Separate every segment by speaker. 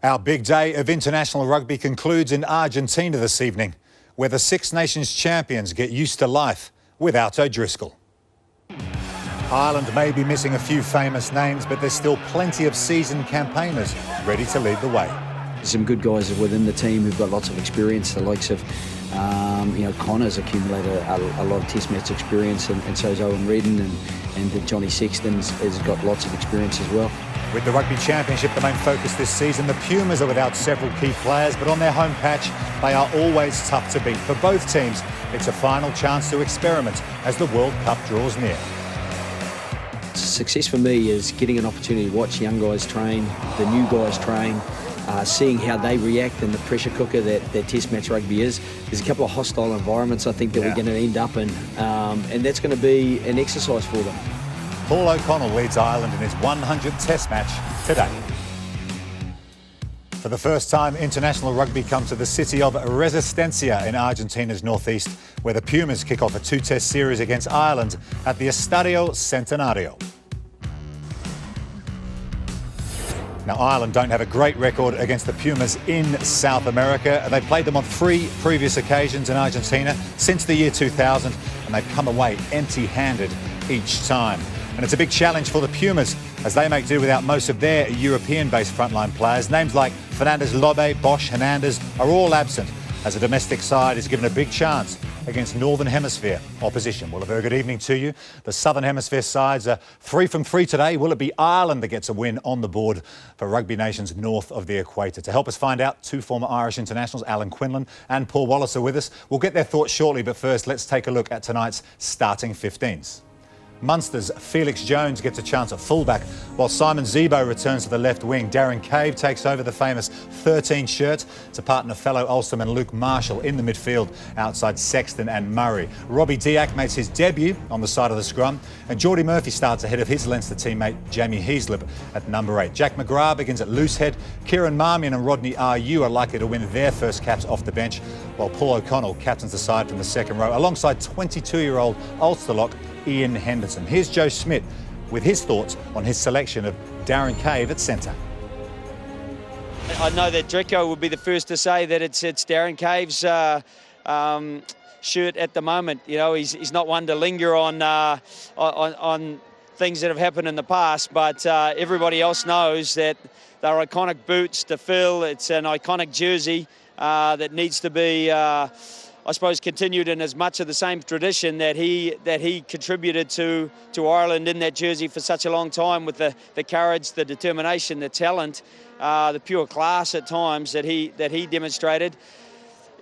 Speaker 1: Our big day of international rugby concludes in Argentina this evening, where the Six Nations champions get used to life without O'Driscoll. Ireland may be missing a few famous names, but there's still plenty of seasoned campaigners ready to lead the way.
Speaker 2: Some good guys within the team who've got lots of experience, the likes of Connor's accumulated a lot of test match experience, and so has Owen Redden, and Johnny Sexton's has got lots of experience as well.
Speaker 1: With the Rugby Championship the main focus this season, the Pumas are without several key players, but on their home patch, they are always tough to beat. For both teams, it's a final chance to experiment as the World Cup draws near.
Speaker 2: Success for me is getting an opportunity to watch young guys train, the new guys train, seeing how they react in the pressure cooker that test match rugby is. There's a couple of hostile environments I think that we're going to end up in, and that's going to be an exercise for them.
Speaker 1: Paul O'Connell leads Ireland in his 100th test match today. For the first time, international rugby comes to the city of Resistencia in Argentina's northeast, where the Pumas kick off a two-test series against Ireland at the Estadio Centenario. Now, Ireland don't have a great record against the Pumas in South America. They've played them on 3 previous occasions in Argentina since the year 2000, and they've come away empty-handed each time. And it's a big challenge for the Pumas as they make do without most of their European-based frontline players. Names like Fernandez Lobe, Bosch, Hernandez are all absent as a domestic side is given a big chance against Northern Hemisphere opposition. Well, a very good evening to you. The Southern Hemisphere sides are 3 from 3 today. Will it be Ireland that gets a win on the board for rugby nations north of the equator? To help us find out, 2 former Irish internationals, Alan Quinlan and Paul Wallace, are with us. We'll get their thoughts shortly, but first let's take a look at tonight's starting 15s. Munster's Felix Jones gets a chance at fullback, while Simon Zebo returns to the left wing. Darren Cave takes over the famous 13 shirt to partner fellow Ulsterman Luke Marshall in the midfield outside Sexton and Murray. Robbie Diak makes his debut on the side of the scrum, and Geordie Murphy starts ahead of his Leinster teammate Jamie Heaslip at number 8. Jack McGrath begins at loosehead. Kieran Marmion and Rodney Ayew are likely to win their first caps off the bench, while Paul O'Connell captains the side from the second row alongside 22-year-old Ulster lock Ian Henderson. Here's Joe Schmidt with his thoughts on his selection of Darren Cave at centre.
Speaker 3: I know that Dreco would be the first to say that it's Darren Cave's shirt at the moment. You know, he's not one to linger on things that have happened in the past, but everybody else knows that they're iconic boots to fill. It's an iconic jersey that needs to be I suppose continued in as much of the same tradition that he contributed to Ireland in that jersey for such a long time, with the courage, the determination, the talent, the pure class at times that he demonstrated.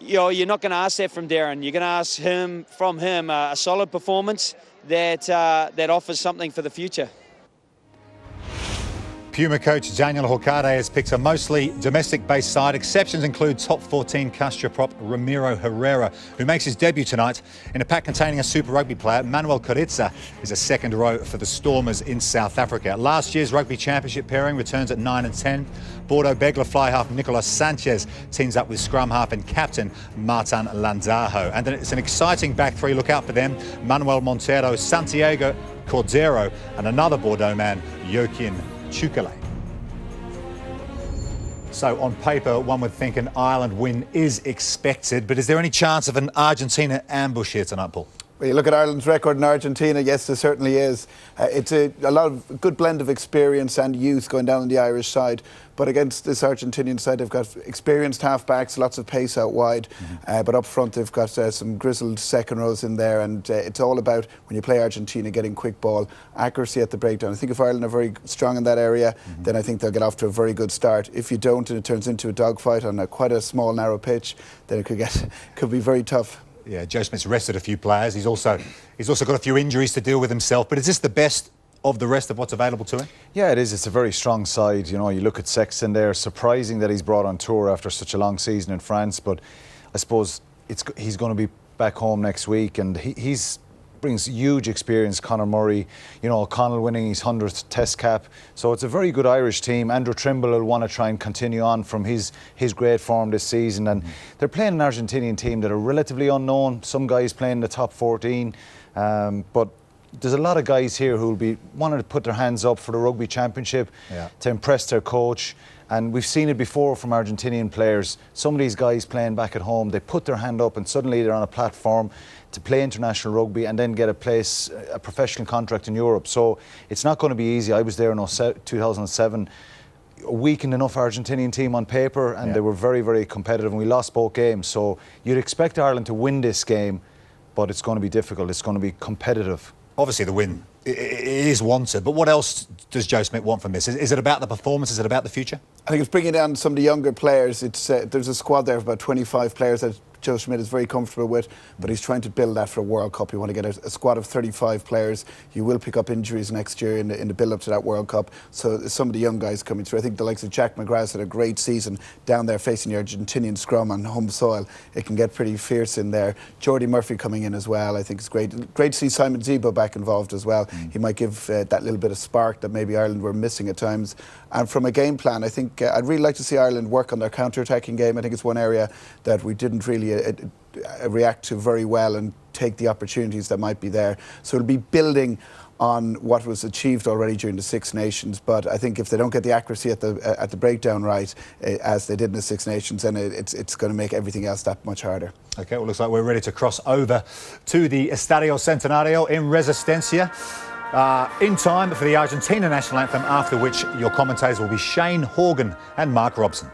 Speaker 3: You know, you're not going to ask that from Darren. You're going to ask from him a solid performance that offers something for the future.
Speaker 1: Puma coach Daniel Hocade has picked a mostly domestic-based side. Exceptions include top 14 Castro prop Ramiro Herrera, who makes his debut tonight in a pack containing a Super Rugby player. Manuel Coritza is a second row for the Stormers in South Africa. Last year's Rugby Championship pairing returns at 9 and 10. Bordeaux Begler fly half Nicolas Sanchez teams up with scrum half and captain Martin Lanzajo. And it's an exciting back 3. Look out for them. Manuel Montero, Santiago Cordero and another Bordeaux man, Joaquin Chukale. So on paper, one would think an Ireland win is expected, but is there any chance of an Argentina ambush here tonight, Paul?
Speaker 4: Well, you look at Ireland's record in Argentina, yes, there certainly is. It's a lot of good blend of experience and youth going down on the Irish side. But against this Argentinian side, they've got experienced half-backs, lots of pace out wide. But up front, they've got some grizzled second rows in there. And it's all about, when you play Argentina, getting quick ball, accuracy at the breakdown. I think if Ireland are very strong in that area, then I think they'll get off to a very good start. If you don't, and it turns into a dogfight on quite a small, narrow pitch, then it could be very tough.
Speaker 1: Yeah, Joe Smith's rested a few players. He's also got a few injuries to deal with himself. But is this the best of the rest of what's available to him?
Speaker 5: Yeah, it is. It's a very strong side. You know, you look at Sexton there. Surprising that he's brought on tour after such a long season in France. But I suppose he's going to be back home next week, and he's brings huge experience. Conor Murray, you know, O'Connell winning his 100th Test cap. So it's a very good Irish team. Andrew Trimble will want to try and continue on from his great form this season. And they're playing an Argentinian team that are relatively unknown. Some guys playing the top 14. But there's a lot of guys here who will be wanting to put their hands up for the Rugby Championship to impress their coach. And we've seen it before from Argentinian players. Some of these guys playing back at home, they put their hand up and suddenly they're on a platform to play international rugby and then get a professional contract in Europe. So it's not going to be easy. I was there in 2007, a weakened enough Argentinian team on paper, and they were very, very competitive, and we lost both games. So you'd expect Ireland to win this game, but it's going to be difficult. It's going to be competitive.
Speaker 1: Obviously the win is wanted, but what else does Joe Schmidt want from this? Is it about the performance? Is it about the future?
Speaker 4: I think it's bringing down some of the younger players. It's there's a squad there of about 25 players that Joe Schmidt is very comfortable with, but he's trying to build that for a World Cup. You want to get a squad of 35 players. You will pick up injuries next year in the build-up to that World Cup. So some of the young guys coming through. I think the likes of Jack McGrath's had a great season down there facing the Argentinian scrum on home soil. It can get pretty fierce in there. Jordy Murphy coming in as well, I think it's great. Great to see Simon Zebo back involved as well. He might give that little bit of spark that maybe Ireland were missing at times. And from a game plan, I think I'd really like to see Ireland work on their counter-attacking game. I think it's one area that we didn't really react to very well and take the opportunities that might be there. So it'll be building on what was achieved already during the Six Nations, but I think if they don't get the accuracy at the breakdown right, as they did in the Six Nations, then it's going to make everything else that much harder.
Speaker 1: Okay, well, looks like we're ready to cross over to the Estadio Centenario in Resistencia. In time for the Argentina national anthem, after which your commentators will be Shane Horgan and Mark Robson.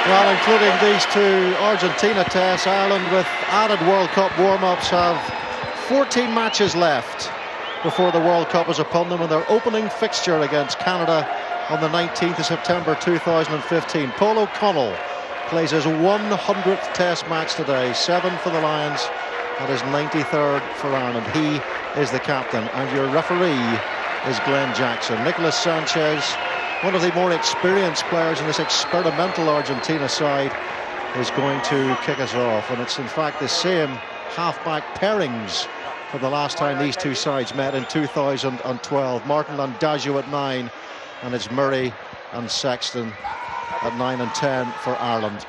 Speaker 6: Well, including these two Argentina tests, Ireland with added World Cup warm-ups have 14 matches left before the World Cup is upon them, and their opening fixture against Canada on the 19th of September 2015. Paul O'Connell plays his 100th test match today, 7 for the Lions and his 93rd for Ireland. He is the captain, and your referee is Glenn Jackson. Nicolas Sanchez, one of the more experienced players in this experimental Argentina side, is going to kick us off. And it's in fact the same half-back pairings for the last time these two sides met in 2012. Martin Landaju at 9, and it's Murray and Sexton at 9 and 10 for Ireland.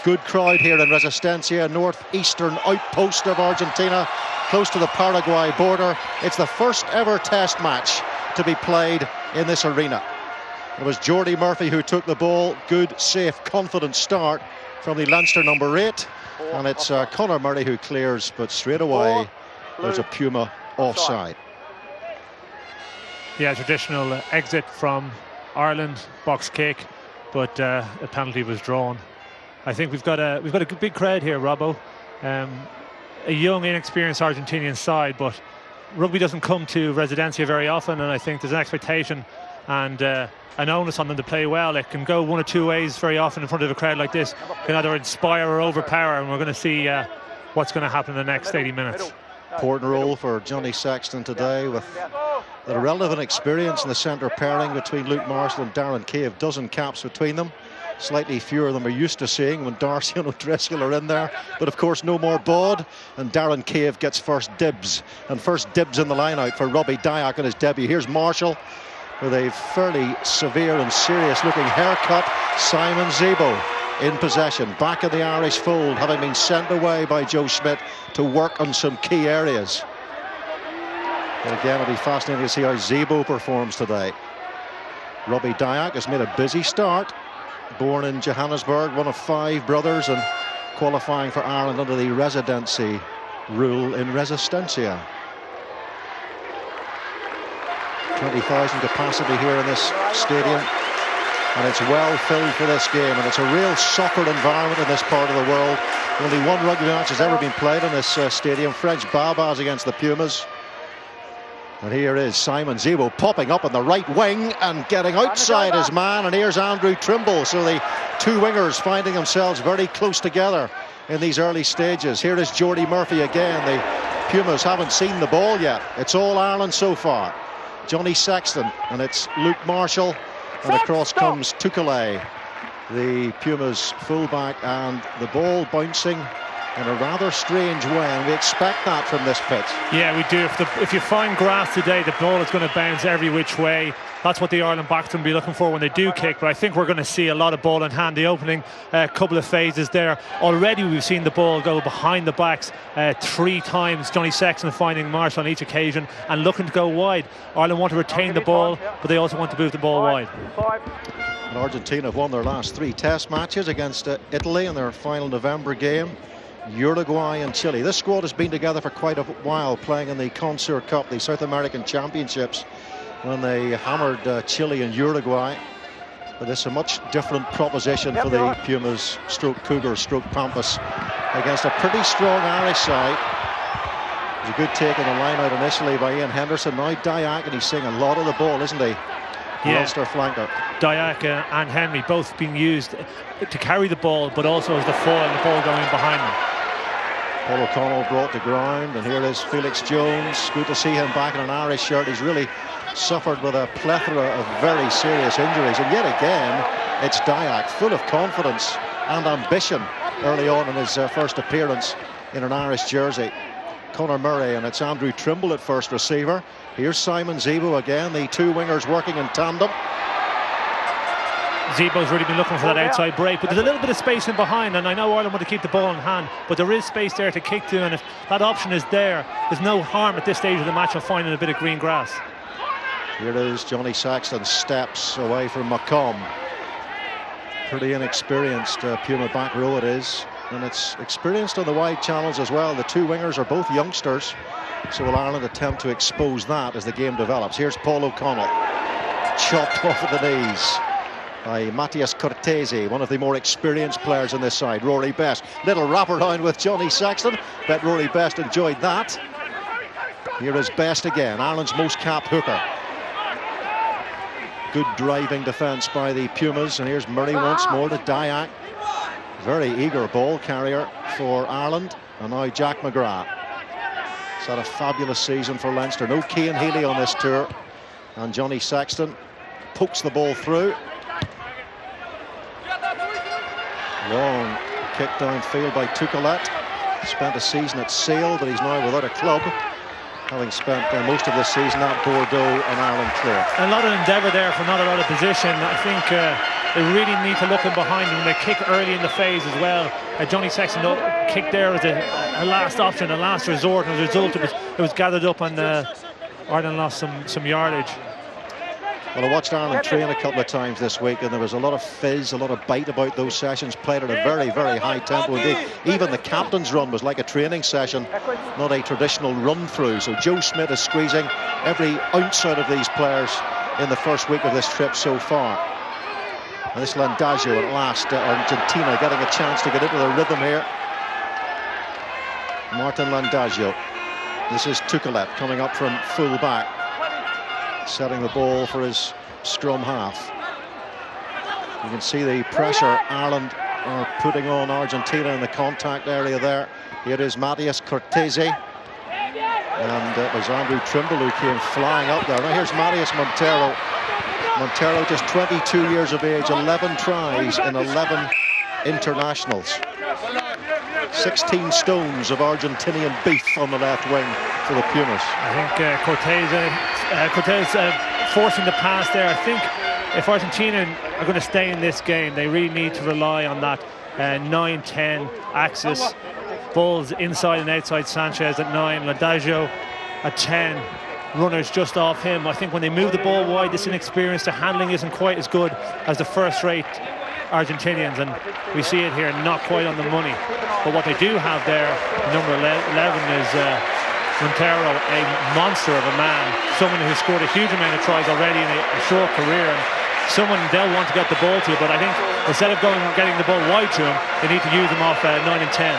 Speaker 6: Good crowd here in Resistencia, northeastern outpost of Argentina, close to the Paraguay border. It's the first ever test match to be played in this arena. It was Jordy Murphy who took the ball. Good, safe, confident start from the Leinster number 8. And it's Conor Murray who clears, but straight away there's a Puma offside.
Speaker 7: Yeah, traditional exit from Ireland, box kick, but a penalty was drawn. I think we've got a big crowd here, Robbo. A young, inexperienced Argentinian side, but rugby doesn't come to Residencia very often, and I think there's an expectation and an onus on them to play well. It can go one or two ways very often in front of a crowd like this. It can either inspire or overpower, and we're going to see what's going to happen in the next 80 minutes.
Speaker 6: Important role for Johnny Sexton today, with the relevant experience in the centre pairing between Luke Marshall and Darren Cave. Dozen caps between them. Slightly fewer than we're used to seeing when Darcy and O'Driscoll are in there. But of course, no more Bod, and Darren Cave gets first dibs. And first dibs in the line-out for Robbie Dyack in his debut. Here's Marshall with a fairly severe and serious-looking haircut. Simon Zebo in possession, back in the Irish fold, having been sent away by Joe Schmidt to work on some key areas. But again, it'll be fascinating to see how Zebo performs today. Robbie Dyack has made a busy start. Born in Johannesburg, one of 5 brothers, and qualifying for Ireland under the residency rule in Resistencia. 20,000 capacity here in this stadium, and it's well filled for this game, and it's a real soccer environment in this part of the world. Only one rugby match has ever been played in this stadium, French Babas against the Pumas. And here is Simon Zebo popping up on the right wing and getting outside his man, and here's Andrew Trimble. So the 2 wingers finding themselves very close together in these early stages. Here is Jordy Murphy again. The Pumas haven't seen the ball yet. It's all Ireland so far. Johnny Sexton, and it's Luke Marshall, and across comes Tukale, the Pumas fullback, and the ball bouncing in a rather strange way, and we expect that from this pitch.
Speaker 7: Yeah, we do. If you find grass today, the ball is going to bounce every which way. That's what the Ireland backs will be looking for when they do kick, but I think we're going to see a lot of ball in hand. The opening couple of phases there. Already we've seen the ball go behind the backs 3 times. Johnny Sexton finding Marshall on each occasion and looking to go wide. Ireland want to retain the ball, but they also want to move the ball wide.
Speaker 6: And Argentina have won their last 3 test matches against Italy in their final November game, Uruguay and Chile. This squad has been together for quite a while, playing in the Concert Cup, the South American Championships, when they hammered Chile and Uruguay. But it's a much different proposition for the Pumas, stroke Cougars, stroke Pampas, against a pretty strong Irish side. It was a good take on the line out initially by Ian Henderson. Now Dyack, and he's seeing a lot of the ball, isn't he?
Speaker 7: Yeah.
Speaker 6: Ulster flanker.
Speaker 7: Dyack and Henry both being used to carry the ball, but also as the foil and the ball going behind them.
Speaker 6: Paul O'Connell brought to ground, and here is Felix Jones. Good to see him back in an Irish shirt. He's really suffered with a plethora of very serious injuries, and yet again it's Dyack, full of confidence and ambition early on in his first appearance in an Irish jersey. Conor Murray, and it's Andrew Trimble at first receiver. Here's Simon Zebo again, the 2 wingers working in tandem.
Speaker 7: Zebo's really been looking for that outside break, but there's a little bit of space in behind, and I know Ireland want to keep the ball in hand, but there is space there to kick to, and if that option is there, there's no harm at this stage of the match of finding a bit of green grass.
Speaker 6: Here is Johnny Sexton, steps away from Macomb. Pretty inexperienced Puma back row it is, and it's experienced on the wide channels as well. The 2 wingers are both youngsters, so will Ireland attempt to expose that as the game develops. Here's Paul O'Connell, chopped off at the knees by Matthias Cortese, one of the more experienced players on this side. Rory Best, little wraparound with Johnny Sexton. Bet Rory Best enjoyed that. Here is Best again, Ireland's most capped hooker. Good driving defence by the Pumas, and here's Murray once more to Dyack. Very eager ball carrier for Ireland, and now Jack McGrath. He's had a fabulous season for Leinster. No Cian Healy on this tour, and Johnny Sexton pokes the ball through. Long kick downfield by Tukalet. Spent a season at Sale, but he's now without a club, having spent most of this season at Bordeaux and Ireland clear.
Speaker 7: A lot of endeavour there for not a lot of position. I think they really need to look in behind them. They kick early in the phase as well. Johnny Sexton kicked there as a last option, a last resort, and as a result it was gathered up, and Ireland lost some yardage.
Speaker 6: Well, I watched Ireland train a couple of times this week, and there was a lot of fizz, a lot of bite about those sessions, played at a very, very high tempo indeed. Even the captain's run was like a training session, not a traditional run-through. So Joe Schmidt is squeezing every ounce out of these players in the first week of this trip so far. And this Landazzo at last, Argentina getting a chance to get into the rhythm here. Martin Landazzo. This is Tukalet coming up from full back, setting the ball for his scrum half. You can see the pressure Ireland are putting on Argentina in the contact area there. Here is Matthias Cortese, and it was Andrew Trimble who came flying up there. Now here's Marius Montero. Montero, just 22 years of age, 11 tries in 11 internationals. 16 stones of Argentinian beef on the left wing for the Pumas.
Speaker 7: I think Cortez forcing the pass there. I think if Argentina are going to stay in this game, they really need to rely on that 9-10 axis. Balls inside and outside Sanchez at 9, Ladagio at 10. Runners just off him. I think when they move the ball wide, this inexperience, the handling isn't quite as good as the first-rate Argentinians, and we see it here, not quite on the money. But what they do have there, number 11, is Montero, a monster of a man, someone who scored a huge amount of tries already in a short career, and someone they'll want to get the ball to. But I think instead of getting the ball wide to him, they need to use him off 9 and 10.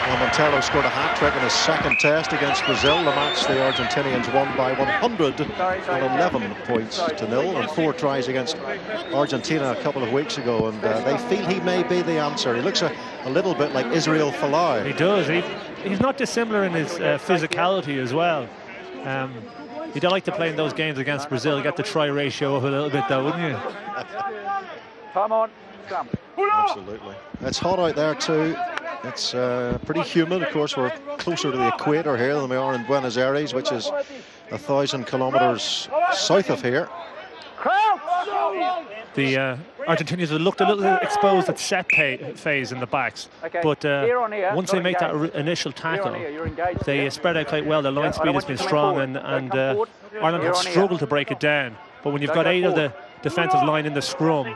Speaker 6: Well, Montero scored a hat-trick in his second test against Brazil. The match the Argentinians won by 111 points to 0, and 4 tries against Argentina a couple of weeks ago, and they feel he may be the answer. He looks a little bit like Israel Folau.
Speaker 7: He does. He's not dissimilar in his physicality as well. You'd like to play in those games against Brazil, get the try ratio up a little bit though, wouldn't you?
Speaker 8: Come on, Scrum.
Speaker 6: Absolutely. It's hot out there too. It's pretty humid. Of course, we're closer to the equator here than we are in Buenos Aires, which is 1,000 kilometers south of here.
Speaker 7: The Argentinians have looked a little exposed at set phase in the backs, but once they make that initial tackle, they spread out quite well. The line speed has been strong, and Ireland have struggled to break it down. But when you've got 8 of the defensive line in the scrum,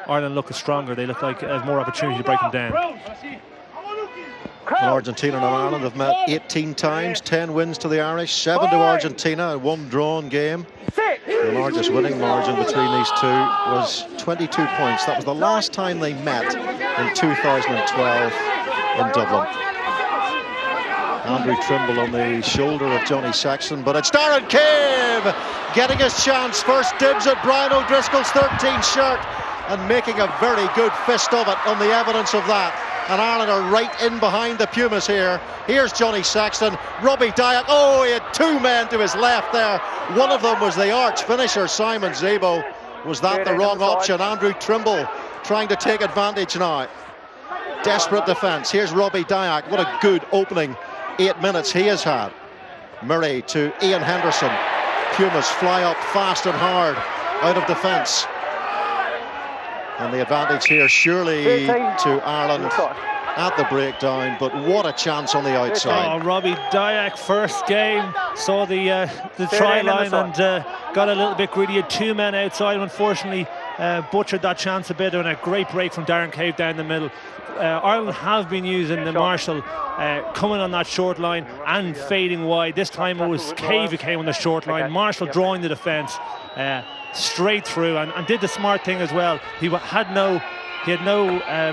Speaker 7: Ireland look stronger. They look like have more opportunity to break them down.
Speaker 6: Well, Argentina and Ireland have met 18 times, 10 wins to the Irish, 7 to Argentina, and 1 drawn game. The largest winning margin between these two was 22 points. That was the last time they met in 2012 in Dublin. Andrew Trimble on the shoulder of Johnny Sexton, but it's Darren Cave getting his chance. First dibs at Brian O'Driscoll's 13 shirt and making a very good fist of it on the evidence of that. And Ireland are right in behind the Pumas here. Here's Johnny Sexton, Robbie Dyack. Oh, he had 2 men to his left there. One of them was the arch finisher, Simon Zebo. Was that the wrong option? Andrew Trimble trying to take advantage now. Desperate defence. Here's Robbie Dyack. What a good opening 8 minutes he has had. Murray to Ian Henderson. Pumas fly up fast and hard out of defence. And the advantage here surely to Ireland at the breakdown, but what a chance on the outside.
Speaker 7: Oh, Robbie Dyack, first game, saw the try line and got a little bit greedy. Had 2 men outside, unfortunately butchered that chance a bit, and a great break from Darren Cave down the middle. Ireland have been using the Marshall coming on that short line and fading wide. This time it was Cave who came on the short line. Marshall drawing the defence straight through, and did the smart thing as well. He had no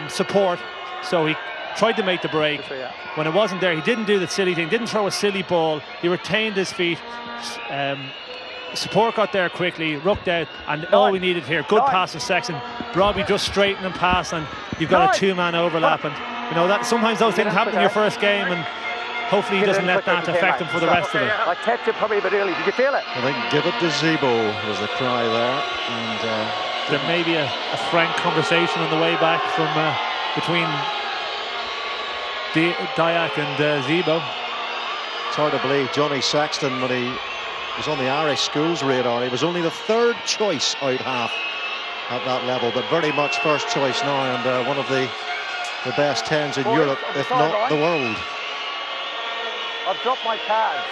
Speaker 7: support, so he tried to make the break. When it wasn't there, he didn't do the silly thing, didn't throw a silly ball. He retained his feet. Support got there quickly, rooked out, and all we needed here, good pass to Sexton. Robbie just straighten and pass, and you've got a 2-man overlap. And you know that sometimes those things happen in your first game, and hopefully he doesn't let that affect him for the rest of it.
Speaker 8: I tapped it probably a bit early. Did you feel it?
Speaker 6: I think give it to Zebo was the cry there. And
Speaker 7: there may be a frank conversation on the way back from between Dyack and Zebo.
Speaker 6: It's hard to believe Johnny Sexton, when he was on the Irish schools radar, he was only the 3rd choice out half at that level, but very much first choice now, and one of the best 10s in Europe, if not the world.
Speaker 8: I've dropped my pads.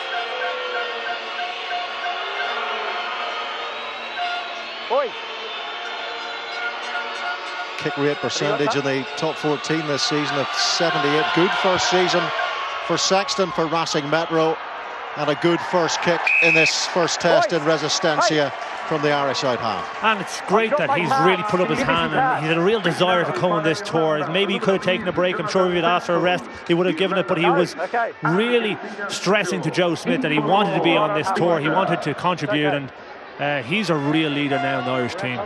Speaker 8: Boys.
Speaker 6: Kick rate percentage in the top 14 this season of 78. Good first season for Sexton for Racing Metro, and a good first kick in this first test in Resistencia from the Irish out half.
Speaker 7: And it's great that he's really put up his hand, and he's had a real desire to come on this tour. Maybe he could have taken a break. I'm sure if he'd asked for a rest, he would have given it, but he was really stressing to Joe Smith that he wanted to be on this tour. He wanted to contribute, and he's a real leader now in the Irish team.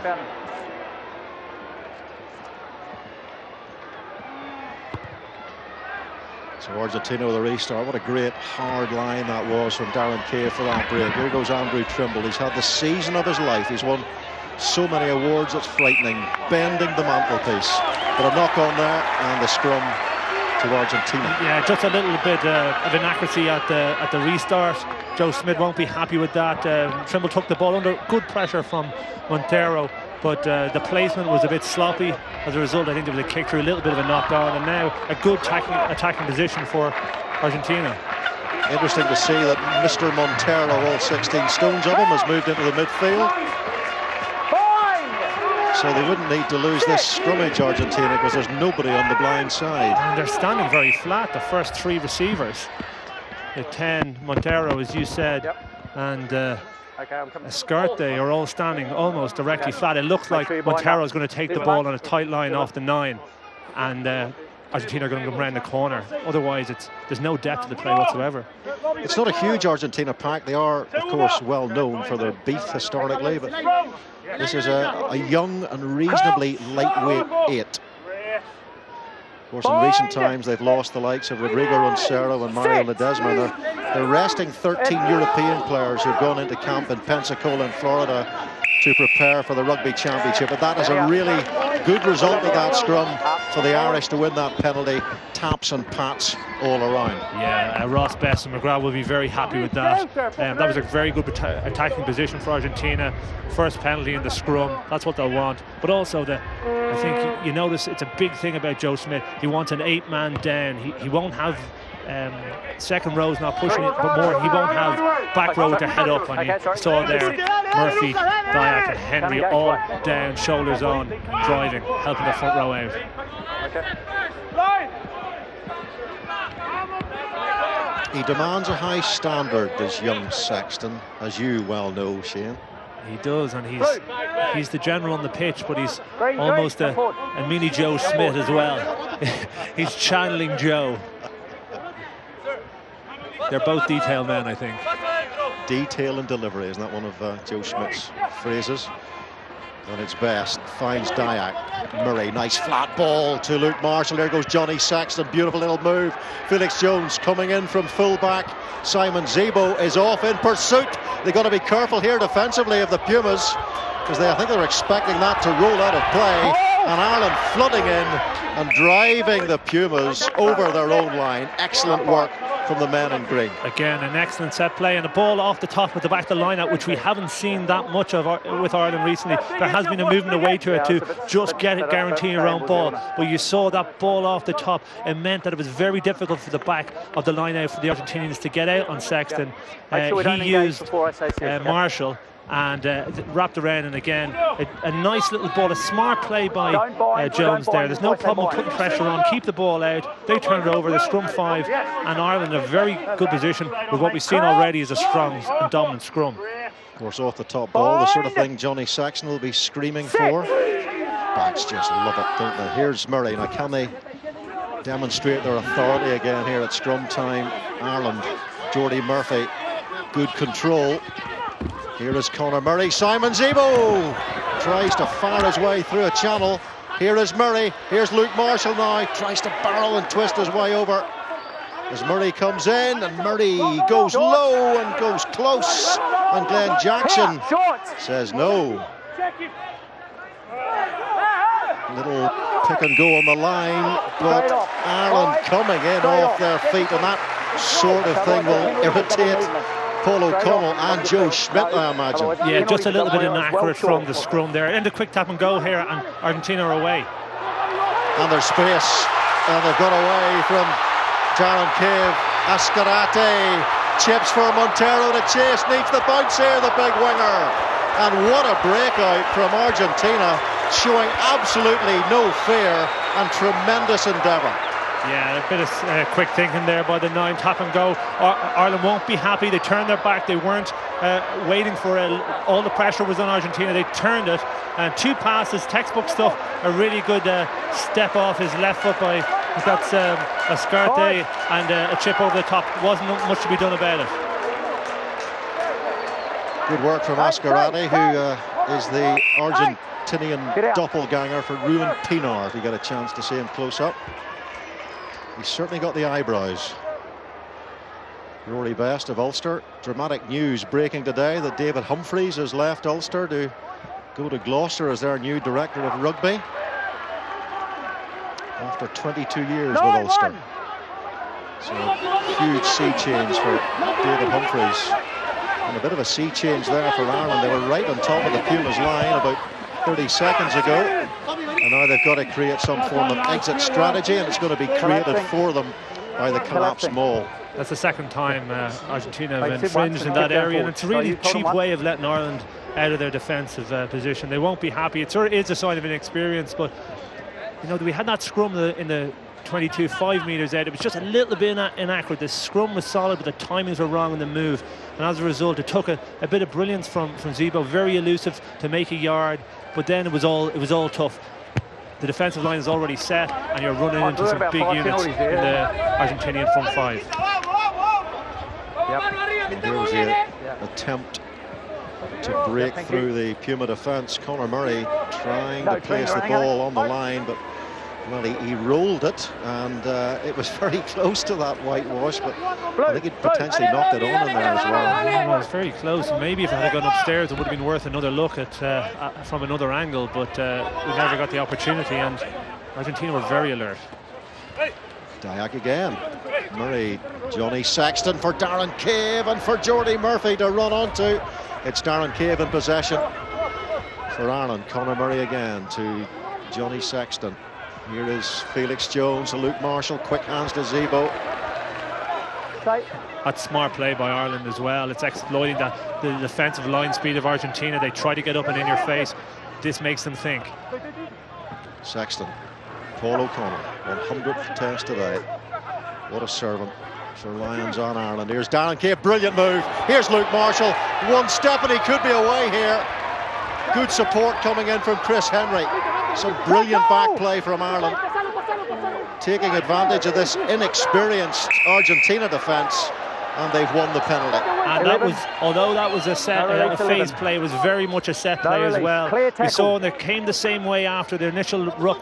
Speaker 6: So Argentina with a restart. What a great hard line that was from Darren Cave for that break. Here goes Andrew Trimble. He's had the season of his life. He's won so many awards, it's frightening. Bending the mantelpiece. But a knock on there, and the scrum to Argentina.
Speaker 7: Yeah, just a little bit of inaccuracy at the restart. Joe Smith won't be happy with that. Trimble took the ball under good pressure from Montero, but the placement was a bit sloppy. As a result, I think there was a kick through, a little bit of a knock on, and now a good attacking position for Argentina.
Speaker 6: Interesting to see that Mr. Montero, all 16 stones of him, has moved into the midfield. So they wouldn't need to lose this scrummage, Argentina, because there's nobody on the blind side.
Speaker 7: And they're standing very flat, the first three receivers. The 10, Montero, as you said, and Escarte are all standing almost directly flat. It looks like Montero is going to take the ball on a tight line off the 9, and Argentina are going to come around the corner. Otherwise, there's no depth to the play whatsoever.
Speaker 6: It's not a huge Argentina pack. They are, of course, well known for their beef historically, but this is a young and reasonably lightweight 8. Of course, in recent times, they've lost the likes of Rodrigo Roncero and Mario Ledesma. They're resting 13 European players who've gone into camp in Pensacola in Florida to prepare for the Rugby Championship. But that is a really good result of that scrum for the Irish to win that penalty. Taps and pats all around.
Speaker 7: Yeah, Ross Best and McGrath will be very happy with that. That was a very good attacking position for Argentina. First penalty in the scrum, that's what they'll want. But also, I think you notice it's a big thing about Joe Smith. He wants an 8-man down. He won't have second rows not pushing it, but more, he won't have back row to head up. And you saw there Murphy, Dyack and Henry all down, shoulders on, driving, helping the front row out.
Speaker 6: He demands a high standard, this young Sexton, as you well know, Shane.
Speaker 7: He does, and he's the general on the pitch, but he's almost a mini Joe Smith as well. He's channeling Joe. They're both detail men, I think.
Speaker 6: Detail and delivery, isn't that one of Joe Smith's phrases? On its best, finds Dyack. Murray, nice flat ball to Luke Marshall. There goes Johnny Sexton, beautiful little move. Felix Jones coming in from fullback. Simon Zebo is off in pursuit. They've got to be careful here defensively of the Pumas, because I think they're expecting that to roll out of play. And Ireland flooding in and driving the Pumas over their own line. Excellent work from the men in green.
Speaker 7: Again, an excellent set play, and a ball off the top at the back of the line-out, which we haven't seen that much of with Ireland recently. There has been a movement away to it to just guarantee your own ball, but you saw that ball off the top. It meant that it was very difficult for the back of the line-out for the Argentinians to get out on Sexton. He used Marshall and wrapped around, and again a nice little ball, a smart play by Jones there. There's no problem putting pressure on, keep the ball out. They turn it over, the scrum 5, and Ireland in a very good position with what we've seen already is a strong and dominant scrum.
Speaker 6: Of course, off the top ball, the sort of thing Johnny Sexton will be screaming for. Backs just love it, don't they? Here's Murray. Now, can they demonstrate their authority again here at scrum time? Ireland, Jordy Murphy, good control. Here is Conor Murray. Simon Zebo tries to fire his way through a channel. Here is Murray. Here's Luke Marshall now. Tries to barrel and twist his way over. As Murray comes in, and Murray goes low and goes close. And Glenn Jackson says no. Little pick and go on the line, but Ireland coming in off their feet, and that sort of thing will irritate Paul O'Connell and Joe Schmidt, I imagine.
Speaker 7: Yeah, just a little bit inaccurate from the scrum there. And the quick tap and go here, and Argentina are away.
Speaker 6: And there's space, and they've got away from Darren Cave. Escarate chips for Montero to chase, needs the bounce here, the big winger. And what a breakout from Argentina, showing absolutely no fear and tremendous endeavour.
Speaker 7: Yeah, a bit of quick thinking there by the 9, tap and go. Ireland won't be happy. They turned their back. They weren't waiting for all the pressure was on Argentina. They turned it, and 2 passes, textbook stuff. A really good step off his left foot by that's Escarte, and a chip over the top. Wasn't much to be done about it.
Speaker 6: Good work from Escarate, who is the Argentinian doppelganger for Ruben Pinar, if you get a chance to see him close up. He's certainly got the eyebrows. Rory Best of Ulster. Dramatic news breaking today that David Humphreys has left Ulster to go to Gloucester as their new director of rugby after 22 years with Ulster. So a huge sea change for David Humphreys, and a bit of a sea change there for Ireland. They were right on top of the Pumas line about 30 seconds ago, and now they've got to create some form of exit strategy, and it's going to be created for them by the collapsed maul.
Speaker 7: That's the second time Argentina have infringed in that area, and it's a really cheap way of letting Ireland out of their defensive position. They won't be happy. It sort of is a sign of inexperience, but you know, we had that scrum in the 22, 5 metres out. It was just a little bit inaccurate. The scrum was solid, but the timings were wrong in the move, and as a result, it took a bit of brilliance from Zebo, very elusive to make a yard, but then it was all tough. The defensive line is already set, and you're running into some big units in the Argentinian front five.
Speaker 6: Here's the attempt to break through the Puma defence. Conor Murray trying to place the ball on the line, but well, he rolled it, and it was very close to that whitewash, but I think he'd potentially knocked it on in there as well.
Speaker 7: Well, it was very close. Maybe if it had gone upstairs, it would have been worth another look at from another angle, but we never got the opportunity, and Argentina were very alert.
Speaker 6: Dayak again. Murray, Johnny Sexton for Darren Cave and for Jordy Murphy to run onto. It's Darren Cave in possession for Ireland. Conor Murray again to Johnny Sexton. Here is Felix Jones, Luke Marshall, quick hands to Zebo.
Speaker 7: That's smart play by Ireland as well. It's exploiting the defensive line speed of Argentina. They try to get up and in your face. This makes them think.
Speaker 6: Sexton, Paul O'Connell, 100th test today. What a servant for Lions on Ireland. Here's Darren Cave, brilliant move. Here's Luke Marshall, one step and he could be away here. Good support coming in from Chris Henry. Some brilliant back play from Ireland, taking advantage of this inexperienced Argentina defence, and they've won the penalty.
Speaker 7: And that was, although that was a phase play, was very much a set play as well. We saw that came the same way after the initial ruck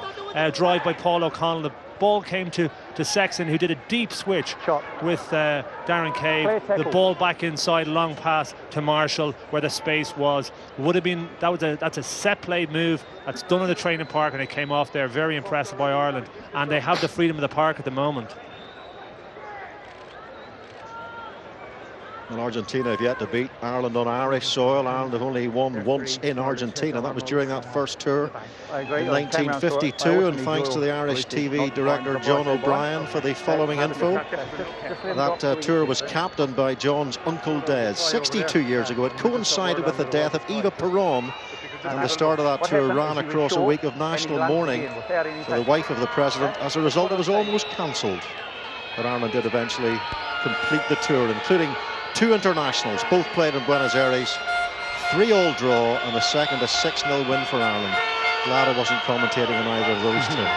Speaker 7: drive by Paul O'Connell. The ball came to Sexton, who did a deep switch with Darren Cave. The ball back inside, long pass to Marshall where the space was. Would have been that's a set play move that's done in the training park, and it came off there. Very impressive by Ireland, and they have the freedom of the park at the moment.
Speaker 6: Well, Argentina have yet to beat Ireland on Irish soil. Ireland have only won once in Argentina. That was during that first tour in 1952, and thanks to the Irish TV director John O'Brien for the following info. That tour was captained by John's uncle Des 62 years ago. It coincided with the death of Eva Perón, and the start of that tour ran across a week of national mourning for the wife of the president. As a result, it was almost cancelled, but Ireland did eventually complete the tour, including 2 internationals, both played in Buenos Aires, 3-all draw, and a second a 6-0 win for Ireland. Glad I wasn't commentating on either of those two.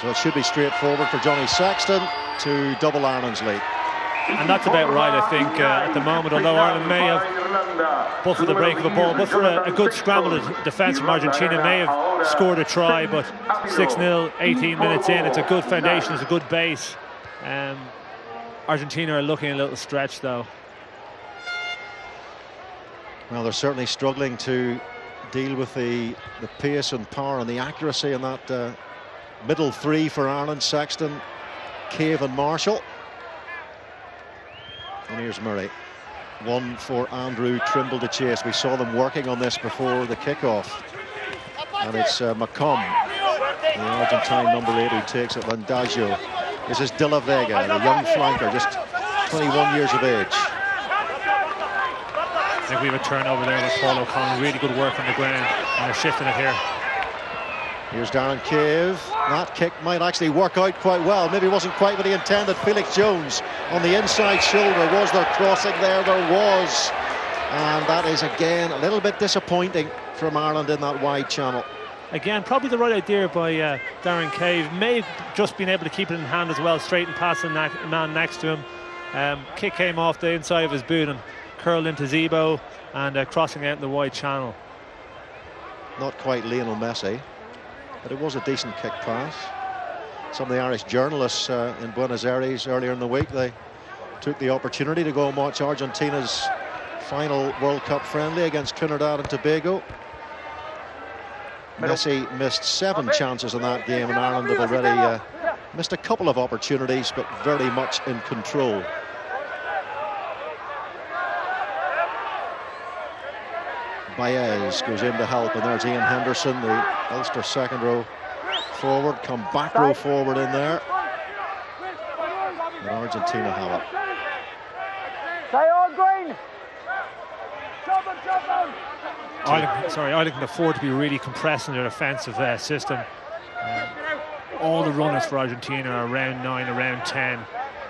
Speaker 6: So it should be straightforward for Johnny Sexton to double Ireland's lead.
Speaker 7: And that's about right, I think, at the moment, although Ireland may have, but for the break of a ball, but for a good scrambled defence from Argentina, may have scored a try, but 6-0, 18 minutes in, it's a good foundation, it's a good base. Argentina are looking a little stretched, though.
Speaker 6: Well, they're certainly struggling to deal with the pace and power and the accuracy in that middle three for Ireland: Sexton, Cave and Marshall. And here's Murray. One for Andrew Trimble to chase. We saw them working on this before the kickoff. And it's McComb, the Argentine number 8, who takes it. Landagio. This is De La Vega, the young flanker, just 21 years of age.
Speaker 7: I think we have a turnover there with Paul O'Connell. Really good work on the ground, and they're shifting it here.
Speaker 6: Here's Darren Cave. That kick might actually work out quite well. Maybe it wasn't quite what he intended. Felix Jones on the inside shoulder. Was there crossing there? There was. And that is again a little bit disappointing from Ireland in that wide channel.
Speaker 7: Again, probably the right idea by Darren Cave. May have just been able to keep it in hand as well, straight and past the man next to him. Kick came off the inside of his boot and curled into Zebo, and crossing out in the wide channel.
Speaker 6: Not quite Lionel Messi, but it was a decent kick pass. Some of the Irish journalists in Buenos Aires earlier in the week, they took the opportunity to go and watch Argentina's final World Cup friendly against Trinidad and Tobago. Messi missed 7 chances in that game, and Ireland have already missed a couple of opportunities, but very much in control. Baez goes in to help, and there's Ian Henderson, the Ulster second row forward, come back row forward in there. And Argentina have it.
Speaker 8: Stay on, Green.
Speaker 7: Ireland can afford to be really compressing their offensive system. All the runners for Argentina are around 9, around 10,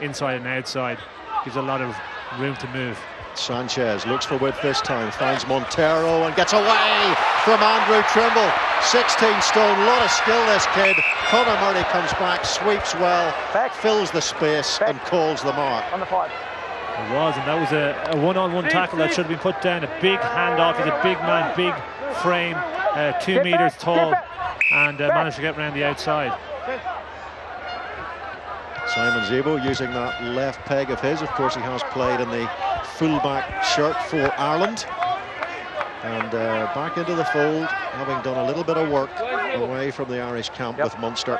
Speaker 7: inside and outside. Gives a lot of room to move.
Speaker 6: Sanchez looks for width this time, finds Montero and gets away from Andrew Trimble. 16 stone, a lot of skill this kid. Conor Murray comes back, sweeps well, fills the space and calls the mark.
Speaker 8: On the 5.
Speaker 7: It was, and that was a one-on-one tackle that should have been put down. A big handoff. He's a big man, big frame, 2 meters tall, and managed to get around the outside.
Speaker 6: Simon Zebo using that left peg of his. Of course, he has played in the fullback shirt for Ireland. And back into the fold, having done a little bit of work away from the Irish camp with Munster.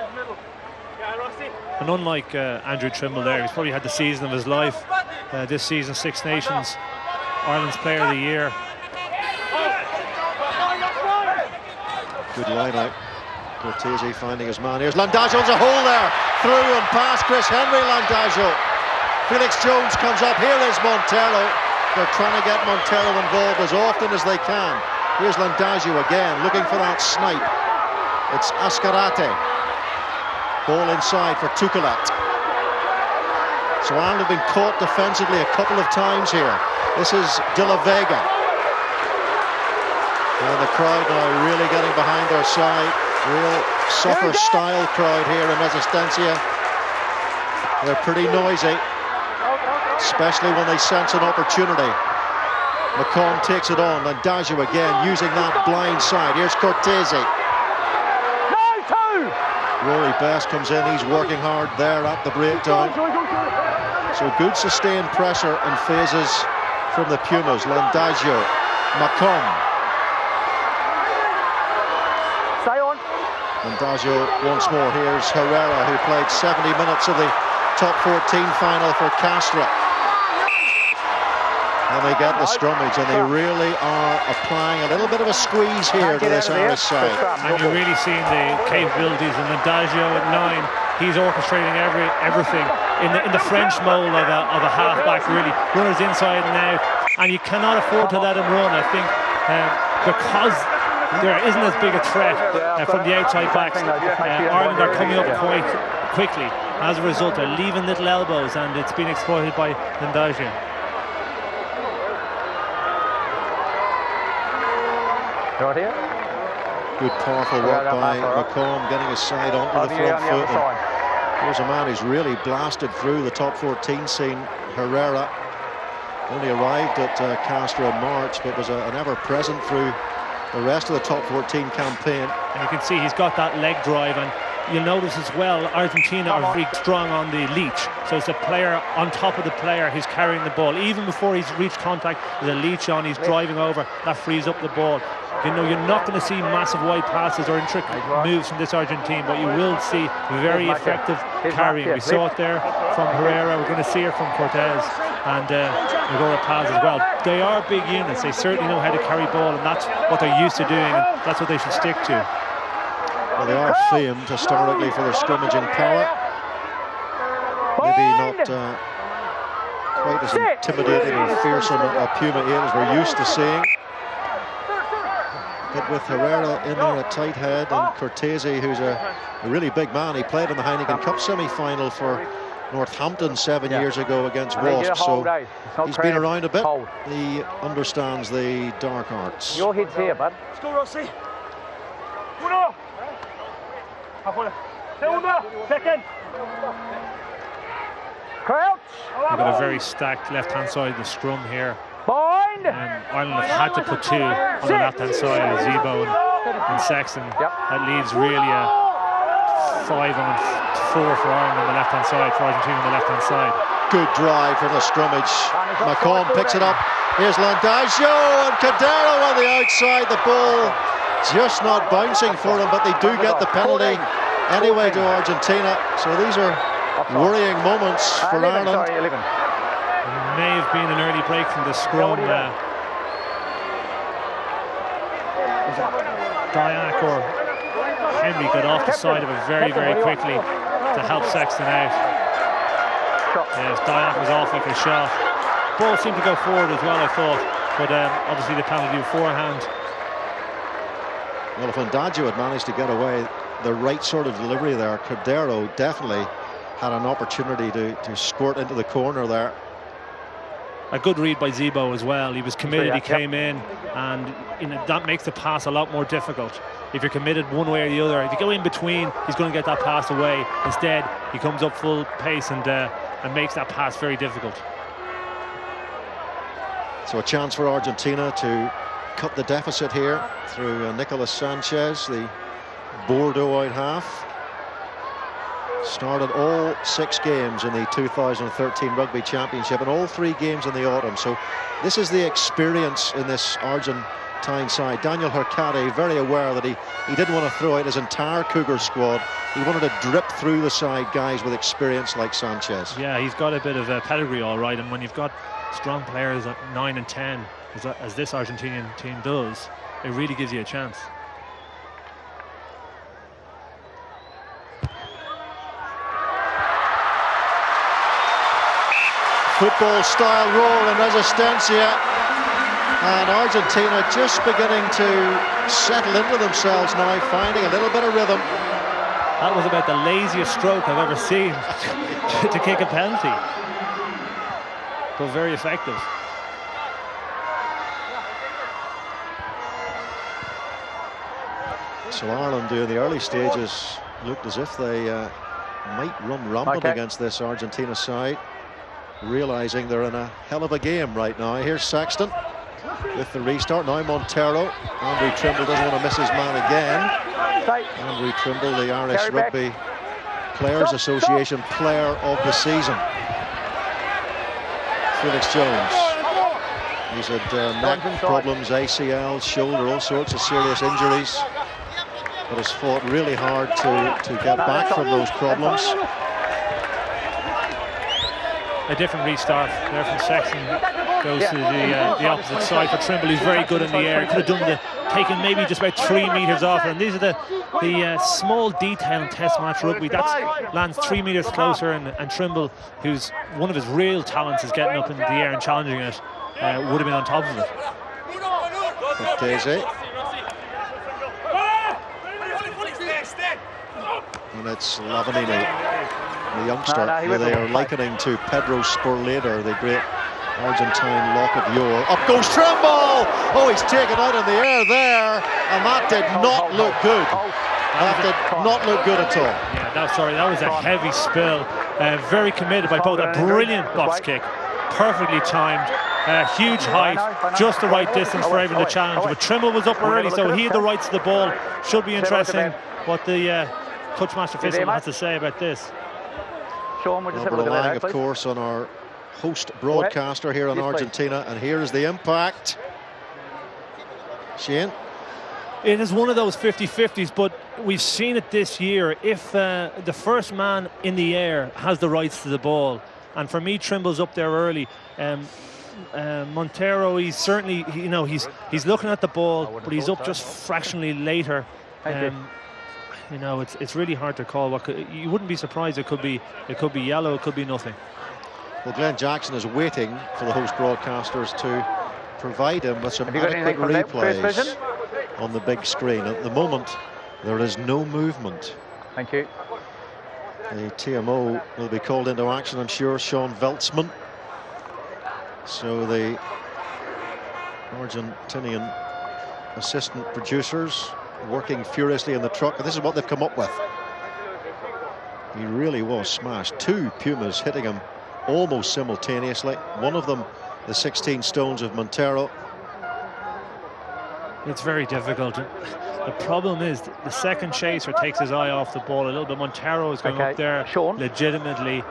Speaker 7: And unlike Andrew Trimble there, he's probably had the season of his life. This season, Six Nations, Ireland's Player of the Year.
Speaker 6: Good line out. Cortese finding his man. Here's Landazzo, there's a hole there. Through and past Chris Henry, Landazzo. Felix Jones comes up. Here is Montero. They're trying to get Montero involved as often as they can. Here's Landazzo again, looking for that snipe. It's Ascarate. Ball inside for Tukelat. So Ireland have been caught defensively a couple of times here. This is De La Vega. And the crowd now really getting behind their side. Real soccer-style crowd here in Resistencia. They're pretty noisy, especially when they sense an opportunity. McComb takes it on, and Daju again using that blind side. Here's Cortese. Rory Best comes in, he's working hard there at the breakdown. So good sustained pressure and phases from the Pumas. Landazzo, McComb. Landazzo once more. Here's Herrera, who played 70 minutes of the top 14 final for Castra. And they get the scrummage, and they really are applying a little bit of a squeeze here to this Irish side.
Speaker 7: And you're really seeing the capabilities, and Landazzo at 9, he's orchestrating everything in the French mold of a half-back, really. Runners inside and out, and you cannot afford to let him run, I think, because there isn't as big a threat from the outside backs. Ireland are coming up quite quickly. As a result, they're leaving little elbows, and it's been exploited by Landazzo.
Speaker 8: Right here.
Speaker 6: Good powerful work by McComb, getting his side onto the front foot. And here's a man who's really blasted through the top 14 scene. Herrera only arrived at Castra in March, but was an ever-present through the rest of the top 14 campaign.
Speaker 7: And you can see he's got that leg drive, and you'll notice as well Argentina are very strong on the leech, so it's a player on top of the player who's carrying the ball. Even before he's reached contact, there's a leech on, he's driving over, that frees up the ball. You know, you're not going to see massive wide passes or intricate moves from this Argentine, but you will see very effective carrying. We saw it there from Herrera, we're going to see it from Cortez, and Agora Paz as well. They are big units, they certainly know how to carry ball, and that's what they're used to doing, and that's what they should stick to.
Speaker 6: Well, they are famed historically for their scrimmaging power. Maybe not quite as intimidating or fearsome a Puma 8 as we're used to seeing. But with Herrera in there, a tight head, and Cortese, who's a really big man. He played in the Heineken Cup semi-final for Northampton 7 years ago against Wasps, so he's been around a bit. He understands the dark arts.
Speaker 8: Your head's here, bud. Second. Crouch.
Speaker 7: We've got a very stacked left-hand side of the scrum here.
Speaker 8: Bind.
Speaker 7: Ireland have had to put 2 on the left-hand side, Zebo and Sexton. That leaves really a 5-on-4 for Ireland on the left-hand side, for Argentina on the left-hand side.
Speaker 6: Good drive from the scrummage. McComb picks it up. Here's Landagio and Cadero on the outside. The ball just not bouncing for them, but they do get the penalty anyway to Argentina. So these are worrying moments for Ireland.
Speaker 7: It may have been an early break from the scrum. Dyack or Henry got off the side of it very, very quickly to help Sexton out. Yes, Dyack was off like a shot. Ball seemed to go forward as well, I thought, but obviously the penalty beforehand.
Speaker 6: Well, if Landagio had managed to get away the right sort of delivery there, Cadero definitely had an opportunity to squirt into the corner there.
Speaker 7: A good read by Zebo as well. He was committed, he came in, and that makes the pass a lot more difficult. If you're committed one way or the other, if you go in between, he's going to get that pass away. Instead, he comes up full pace and makes that pass very difficult.
Speaker 6: So a chance for Argentina to cut the deficit here through Nicolas Sanchez, the Bordeaux-eyed half. Started all 6 games in the 2013 Rugby Championship and all 3 games in the autumn. So this is the experience in this Argentine side. Daniel Hurcade very aware that he didn't want to throw out his entire Cougar squad. He wanted to drip through the side guys with experience like Sanchez.
Speaker 7: Yeah, he's got a bit of pedigree all right, and when you've got strong players at 9 and 10, as this Argentinian team does, it really gives you a chance.
Speaker 6: Football style roll and Resistencia, and Argentina just beginning to settle into themselves now, finding a little bit of rhythm.
Speaker 7: That was about the laziest stroke I've ever seen to kick a penalty, but very effective.
Speaker 6: So Ireland in the early stages looked as if they might run rampant against this Argentina side, realizing they're in a hell of a game right now. Here's Sexton with the restart. Now Montero. Andrew Trimble doesn't want to miss his man again. Andrew Trimble, the Irish Rugby Players Association Player of the Season. Felix Jones. He's had neck problems, ACL, shoulder, all sorts of serious injuries, but has fought really hard to get back from those problems.
Speaker 7: A different restart there from Sexton, goes to the opposite side for Trimble, who's very good in the air. He could have done taken maybe just about 3 meters off her, and these are the small detail in Test match rugby. That lands 3 meters closer, and Trimble, who's one of his real talents is getting up in the air and challenging it, would have been on top of it.
Speaker 6: Daisy. And it's Lavanini, the youngster, who they are likening to Pedro Sporlader, the great Argentine lock of yore. Up goes Trimble! Oh, he's taken out in the air there, and that did not look good. That did not look good at all.
Speaker 7: Yeah, that was a heavy spill. Very committed by both. A brilliant box kick, perfectly timed. Huge height, just the right distance for everyone to challenge. But Trimble was up early, so he had the rights to the ball. Should be interesting what the touchmaster official has to say about this.
Speaker 6: Well, we're relying, of course, on our host broadcaster here in Argentina, and here is the impact. Shane?
Speaker 7: It is one of those 50-50s, but we've seen it this year. If the first man in the air has the rights to the ball, and for me, Trimble's up there early. Montero, he's certainly, he's looking at the ball, but he's up just fractionally later. It's really hard to call. You wouldn't be surprised. It could be yellow. It could be nothing.
Speaker 6: Well, Glenn Jackson is waiting for the host broadcasters to provide him with some adequate replays on the big screen. At the moment, there is no movement.
Speaker 8: Thank you.
Speaker 6: The TMO will be called into action, I'm sure. Sean Veltzman. So the Argentinian assistant producers working furiously in the truck, and this is what they've come up with. He really was smashed. 2 Pumas hitting him almost simultaneously. One of them, the 16 stones of Montero.
Speaker 7: It's very difficult. The problem is the second chaser takes his eye off the ball a little bit. Montero is going up there legitimately.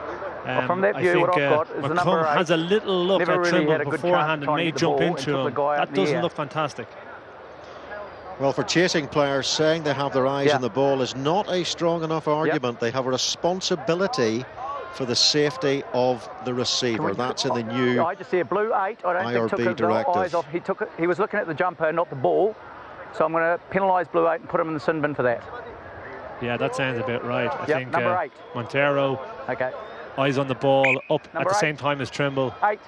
Speaker 8: from that view,
Speaker 7: I think
Speaker 8: what I've got is the number
Speaker 7: McCrum
Speaker 8: 8.
Speaker 7: has a little look
Speaker 8: Never
Speaker 7: at
Speaker 8: really
Speaker 7: Trimble
Speaker 8: had a good
Speaker 7: beforehand
Speaker 8: chance
Speaker 7: and
Speaker 8: trying to
Speaker 7: may
Speaker 8: get the
Speaker 7: jump
Speaker 8: ball and
Speaker 7: into
Speaker 8: took the
Speaker 7: him.
Speaker 8: guy out
Speaker 7: That
Speaker 8: in the
Speaker 7: doesn't
Speaker 8: air.
Speaker 7: look fantastic.
Speaker 6: Well, for chasing players, saying they have their eyes
Speaker 8: Yeah.
Speaker 6: on the ball is not a strong enough argument. They have a responsibility for the safety of the receiver. That's in the new
Speaker 8: I just see a blue 8. I don't
Speaker 6: IRB
Speaker 8: think took
Speaker 6: directive.
Speaker 8: the eyes off. He took it. He was looking at the jumper, not the ball. So I'm going to penalise blue 8 and put him in the sin bin for that.
Speaker 7: Yeah, that sounds a bit right. I think
Speaker 8: number 8.
Speaker 7: Montero,
Speaker 8: Okay.
Speaker 7: eyes on the ball, up at
Speaker 8: Number
Speaker 7: the
Speaker 8: 8.
Speaker 7: same time as Trimble.
Speaker 8: 8.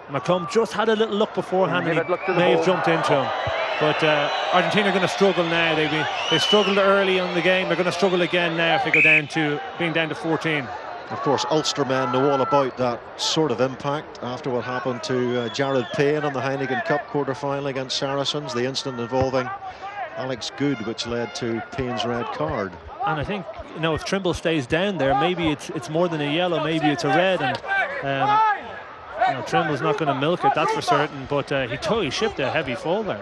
Speaker 7: McCrum just had a little look beforehand and
Speaker 8: Never looked
Speaker 7: he
Speaker 8: at the
Speaker 7: may have
Speaker 8: ball.
Speaker 7: jumped into him. But Argentina are going to struggle now. They struggled early on the game. They're going to struggle again now if they go down to being down to 14.
Speaker 6: Of course, Ulster men know all about that sort of impact after what happened to Jared Payne on the Heineken Cup quarter-final against Saracens, the incident involving Alex Good, which led to Payne's red card.
Speaker 7: And I think, you know, if Trimble stays down there, maybe it's more than a yellow, maybe it's a red. And you know, Trimble's not going to milk it, that's for certain. But he shipped a heavy fall there.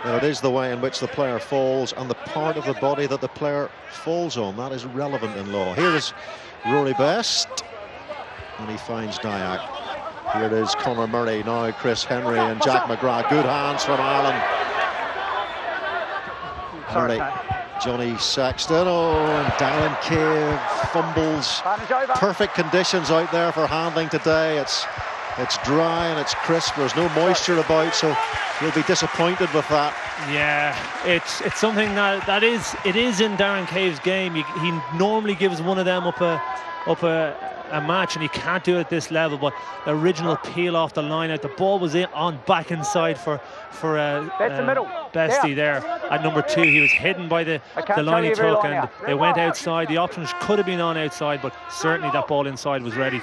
Speaker 6: Well, it is the way in which the player falls and the part of the body that the player falls on. That is relevant in law. Here is Rory Best, and he finds Dyack. Here it is Conor Murray, now Chris Henry and Jack McGrath. Good hands from Ireland. Murray, Johnny Sexton, and Darren Cave fumbles. Perfect conditions out there for handling today. It's dry and it's crisp. There's no moisture about, so you'll be disappointed with that.
Speaker 7: Yeah, it's something that is in Darren Cave's game. He normally gives one of them up a match, and he can't do it at this level. But the original peel off the line out, the ball was on back inside for
Speaker 8: That's the middle.
Speaker 7: Bestie there at number 2. He was hidden by the line he took, and they went outside. The options could have been on outside, but certainly that ball inside was ready.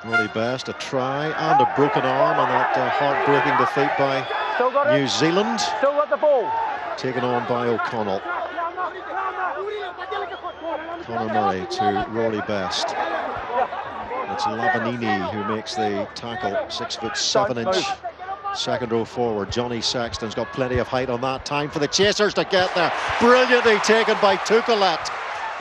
Speaker 6: Rory Best, a try and a broken arm on that heartbreaking defeat by New Zealand.
Speaker 8: Still got the ball.
Speaker 6: Taken on by O'Connell. Conor Murray to Rory Best. It's Lavanini who makes the tackle, 6'7" second row forward. Johnny Sexton's got plenty of height on that. Time for the chasers to get there. Brilliantly taken by Tukelet,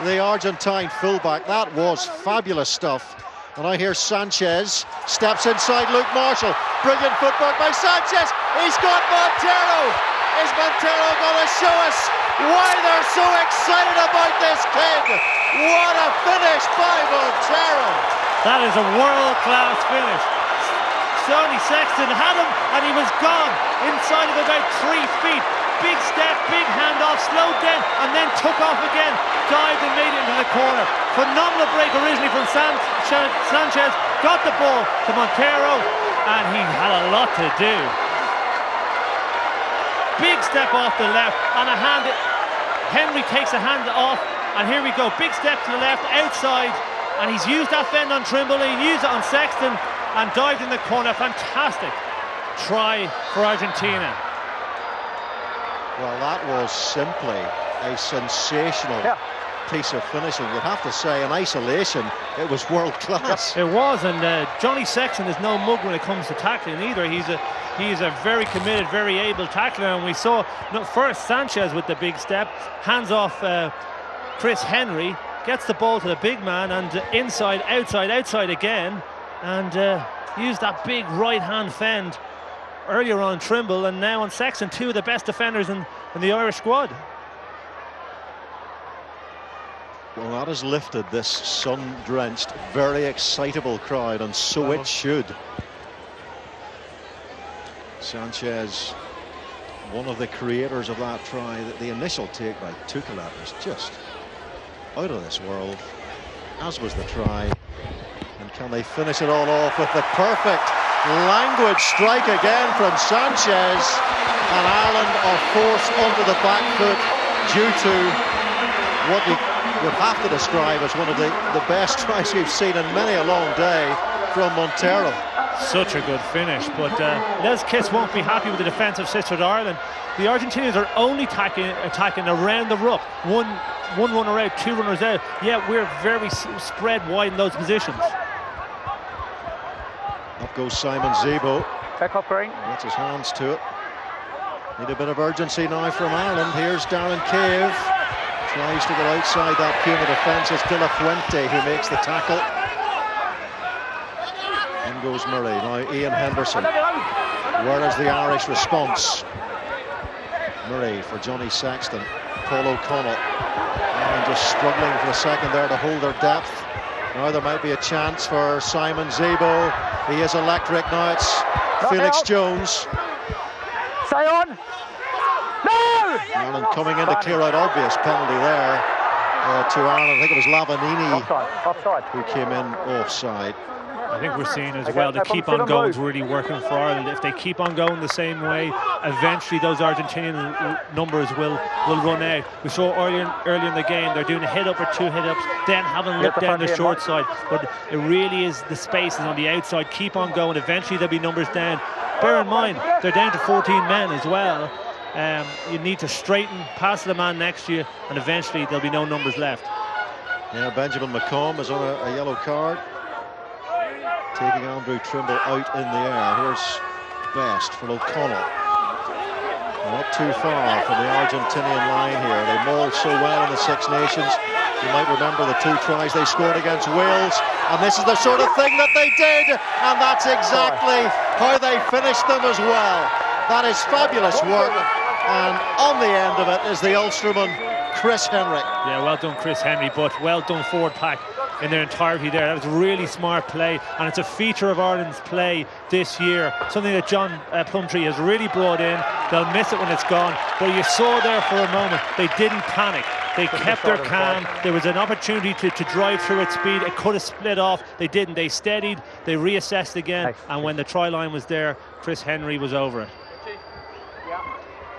Speaker 6: the Argentine fullback. That was fabulous stuff. And I hear Sanchez steps inside Luke Marshall. Brilliant footwork by Sanchez. He's got Montero. Is Montero going to show us why they're so excited about this kid? What a finish by Montero.
Speaker 7: That is a world-class finish. Johnny Sexton had him and he was gone inside of about 3 feet. Big step, big handoff, slowed down and then took off again. Dived and made it into the corner. Phenomenal break originally from Sanchez. Got the ball to Montero and he had a lot to do. Big step off the left and a hand. Henry takes a hand off and here we go. Big step to the left, outside, and he's used that bend on Trimble. He used it on Sexton and dived in the corner. Fantastic try for Argentina.
Speaker 6: Well, that was simply a sensational piece of finishing. You'd have to say, in isolation, it was world class.
Speaker 7: It was, and Johnny Sexton is no mug when it comes to tackling either. He is a very committed, very able tackler, and we saw first Sanchez with the big step, hands off Chris Henry, gets the ball to the big man, and inside, outside again, and used that big right-hand fend earlier on Trimble, and now on Sexton, 2 of the best defenders in the Irish squad.
Speaker 6: Well, that has lifted this sun-drenched, very excitable crowd, and so it should. Sanchez, one of the creators of that try, the initial take by Tukelet was just out of this world, as was the try. And can they finish it all off with the perfect language strike again from Sanchez, and Ireland are forced onto the back foot due to what you would have to describe as one of the best tries we've seen in many a long day from Montero.
Speaker 7: Such a good finish, but Les Kiss won't be happy with the defence of Sister Ireland. The Argentinians are only attacking around the ruck. One runner out, 2 runners out. Yeah, we're very spread wide in those positions.
Speaker 6: Up goes Simon Zebo.
Speaker 8: Back off Green.
Speaker 6: Gets his hands to it. Need a bit of urgency now from Ireland. Here's Darren Cave. Tries to get outside that Puma defence. It's De La Fuente who makes the tackle. In goes Murray. Now Ian Henderson. Where is the Irish response? Murray for Johnny Sexton. Paul O'Connell. And just struggling for a second there to hold their depth. Now there might be a chance for Simon Zebo. He is electric now. It's Felix Jones.
Speaker 8: Stay on. No!
Speaker 6: Ireland coming in to clear out. Obvious penalty there to Ireland. I think it was Lavanini
Speaker 8: Offside.
Speaker 6: who came in offside.
Speaker 7: I think we're seeing as well, the keep on going is really working for Ireland. If they keep on going the same way, eventually those Argentinian numbers will run out. We saw earlier in the game, they're doing a hit up or two hit ups, then having a look down the short side. But it really is the spaces on the outside. Keep on going. Eventually there'll be numbers down. Bear in mind, they're down to 14 men as well. You need to straighten, pass the man next to you, and eventually there'll be no numbers left.
Speaker 6: Yeah, Benjamin McComb is on a yellow card. Taking Andrew Trimble out in the air. Here's Best for O'Connell. Not too far from the Argentinian line here. They mauled so well in the Six Nations. You might remember the 2 tries they scored against Wales. And this is the sort of thing that they did. And that's exactly how they finished them as well. That is fabulous work. And on the end of it is the Ulsterman, Chris Henry.
Speaker 7: Yeah, well done, Chris Henry, but well done forward pack in their entirety there. That was really smart play, and it's a feature of Ireland's play this year, something that John Plumtree has really brought in. They'll miss it when it's gone, but you saw there for a moment they didn't panic. They kept their calm. There was an opportunity to drive through at speed. It could have split off. They didn't. They steadied, they reassessed again, and when the try line was there, Chris Henry was over it.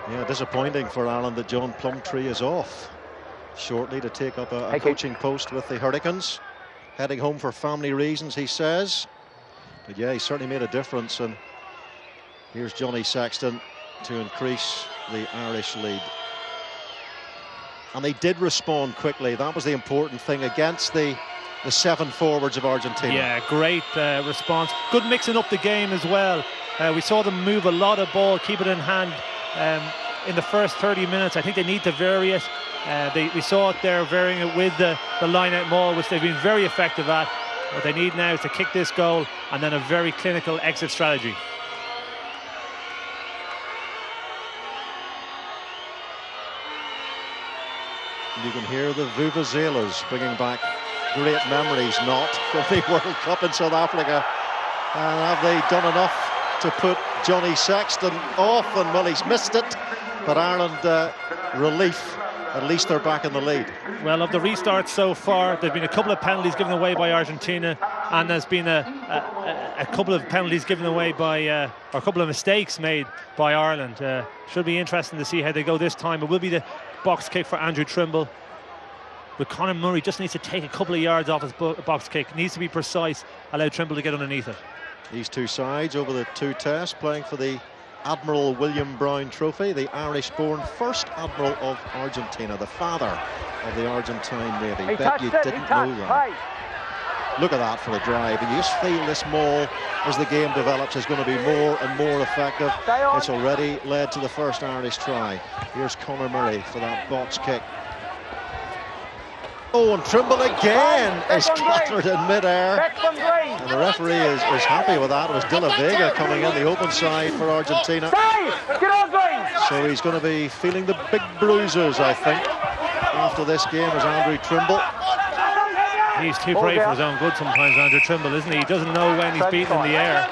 Speaker 6: Yeah, disappointing for Ireland that John Plumtree is off shortly to take up a coaching post with the Hurricanes. Heading home for family reasons, he says. But yeah, he certainly made a difference. And here's Johnny Sexton to increase the Irish lead. And they did respond quickly. That was the important thing against the 7 forwards of Argentina.
Speaker 7: Yeah, great response. Good mixing up the game as well. We saw them move a lot of ball, keep it in hand in the first 30 minutes. I think they need to vary it. We saw it there, varying it with the line-out maul, which they've been very effective at. What they need now is to kick this goal and then a very clinical exit strategy.
Speaker 6: You can hear the vuvuzelas bringing back great memories, not from the World Cup in South Africa. And have they done enough to put Johnny Sexton off? And well, he's missed it. But Ireland, relief. At least they're back in the lead.
Speaker 7: Well, of the restarts so far, there have been a couple of penalties given away by Argentina, and there's been a couple of penalties given away by, or a couple of mistakes made by Ireland. Should be interesting to see how they go this time. It will be the box kick for Andrew Trimble. But Conor Murray just needs to take a couple of yards off his box kick. Needs to be precise, allow Trimble to get underneath it.
Speaker 6: These two sides over the 2 tests playing for the Admiral William Brown Trophy, the Irish-born first Admiral of Argentina, the father of the Argentine Navy. Bet you didn't know that. Look at that for the drive, and you just feel this maul as the game develops is going to be more and more effective. It's already led to the first Irish try. Here's Conor Murray for that box kick. Oh, and Trimble again is clattered in mid-air. And the referee is happy with that. It was De La Vega coming in the open side for Argentina. So he's going to be feeling the big bruises, I think, after this game as Andrew Trimble.
Speaker 7: He's too brave for his own good sometimes, Andrew Trimble, isn't he? He doesn't know when he's beaten in the air.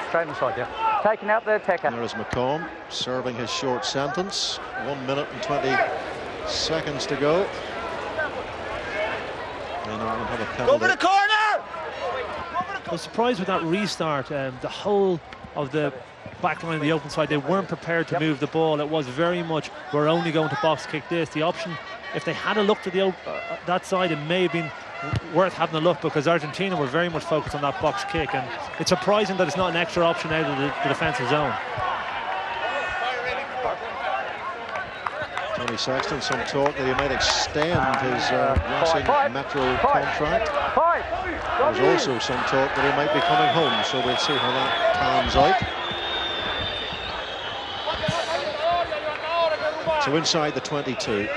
Speaker 8: Straight inside, yeah. Taking out the attacker.
Speaker 6: There is McComb serving his short sentence. 1 minute and 20 seconds to go. And Ireland have a penalty.
Speaker 3: Go for the corner!
Speaker 7: I was surprised with that restart. The whole of the back line of the open side, they weren't prepared to move the ball. It was very much, we're only going to box kick this. The option, if they had a look to that side, it may have been worth having a look, because Argentina were very much focused on that box kick, and it's surprising that it's not an extra option out of the defensive zone.
Speaker 6: Johnny Sexton, some talk that he might extend his Racing Metro contract. There's also some talk that he might be coming home, so we'll see how that pans out. So inside the 22.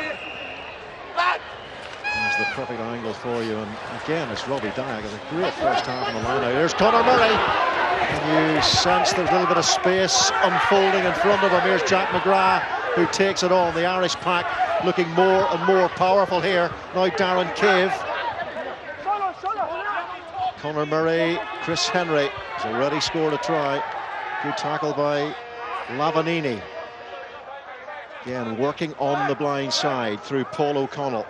Speaker 6: There's the perfect angle for you, and again it's Robbie Dyack. It's a great first half on the line out. There's Conor Murray, and you sense there's a little bit of space unfolding in front of him. Here's Jack McGrath, who takes it on. The Irish pack looking more and more powerful here. Now Darren Cave. Conor Murray, Chris Henry has already scored a try. Good tackle by Lavanini. Again, working on the blind side through Paul O'Connell.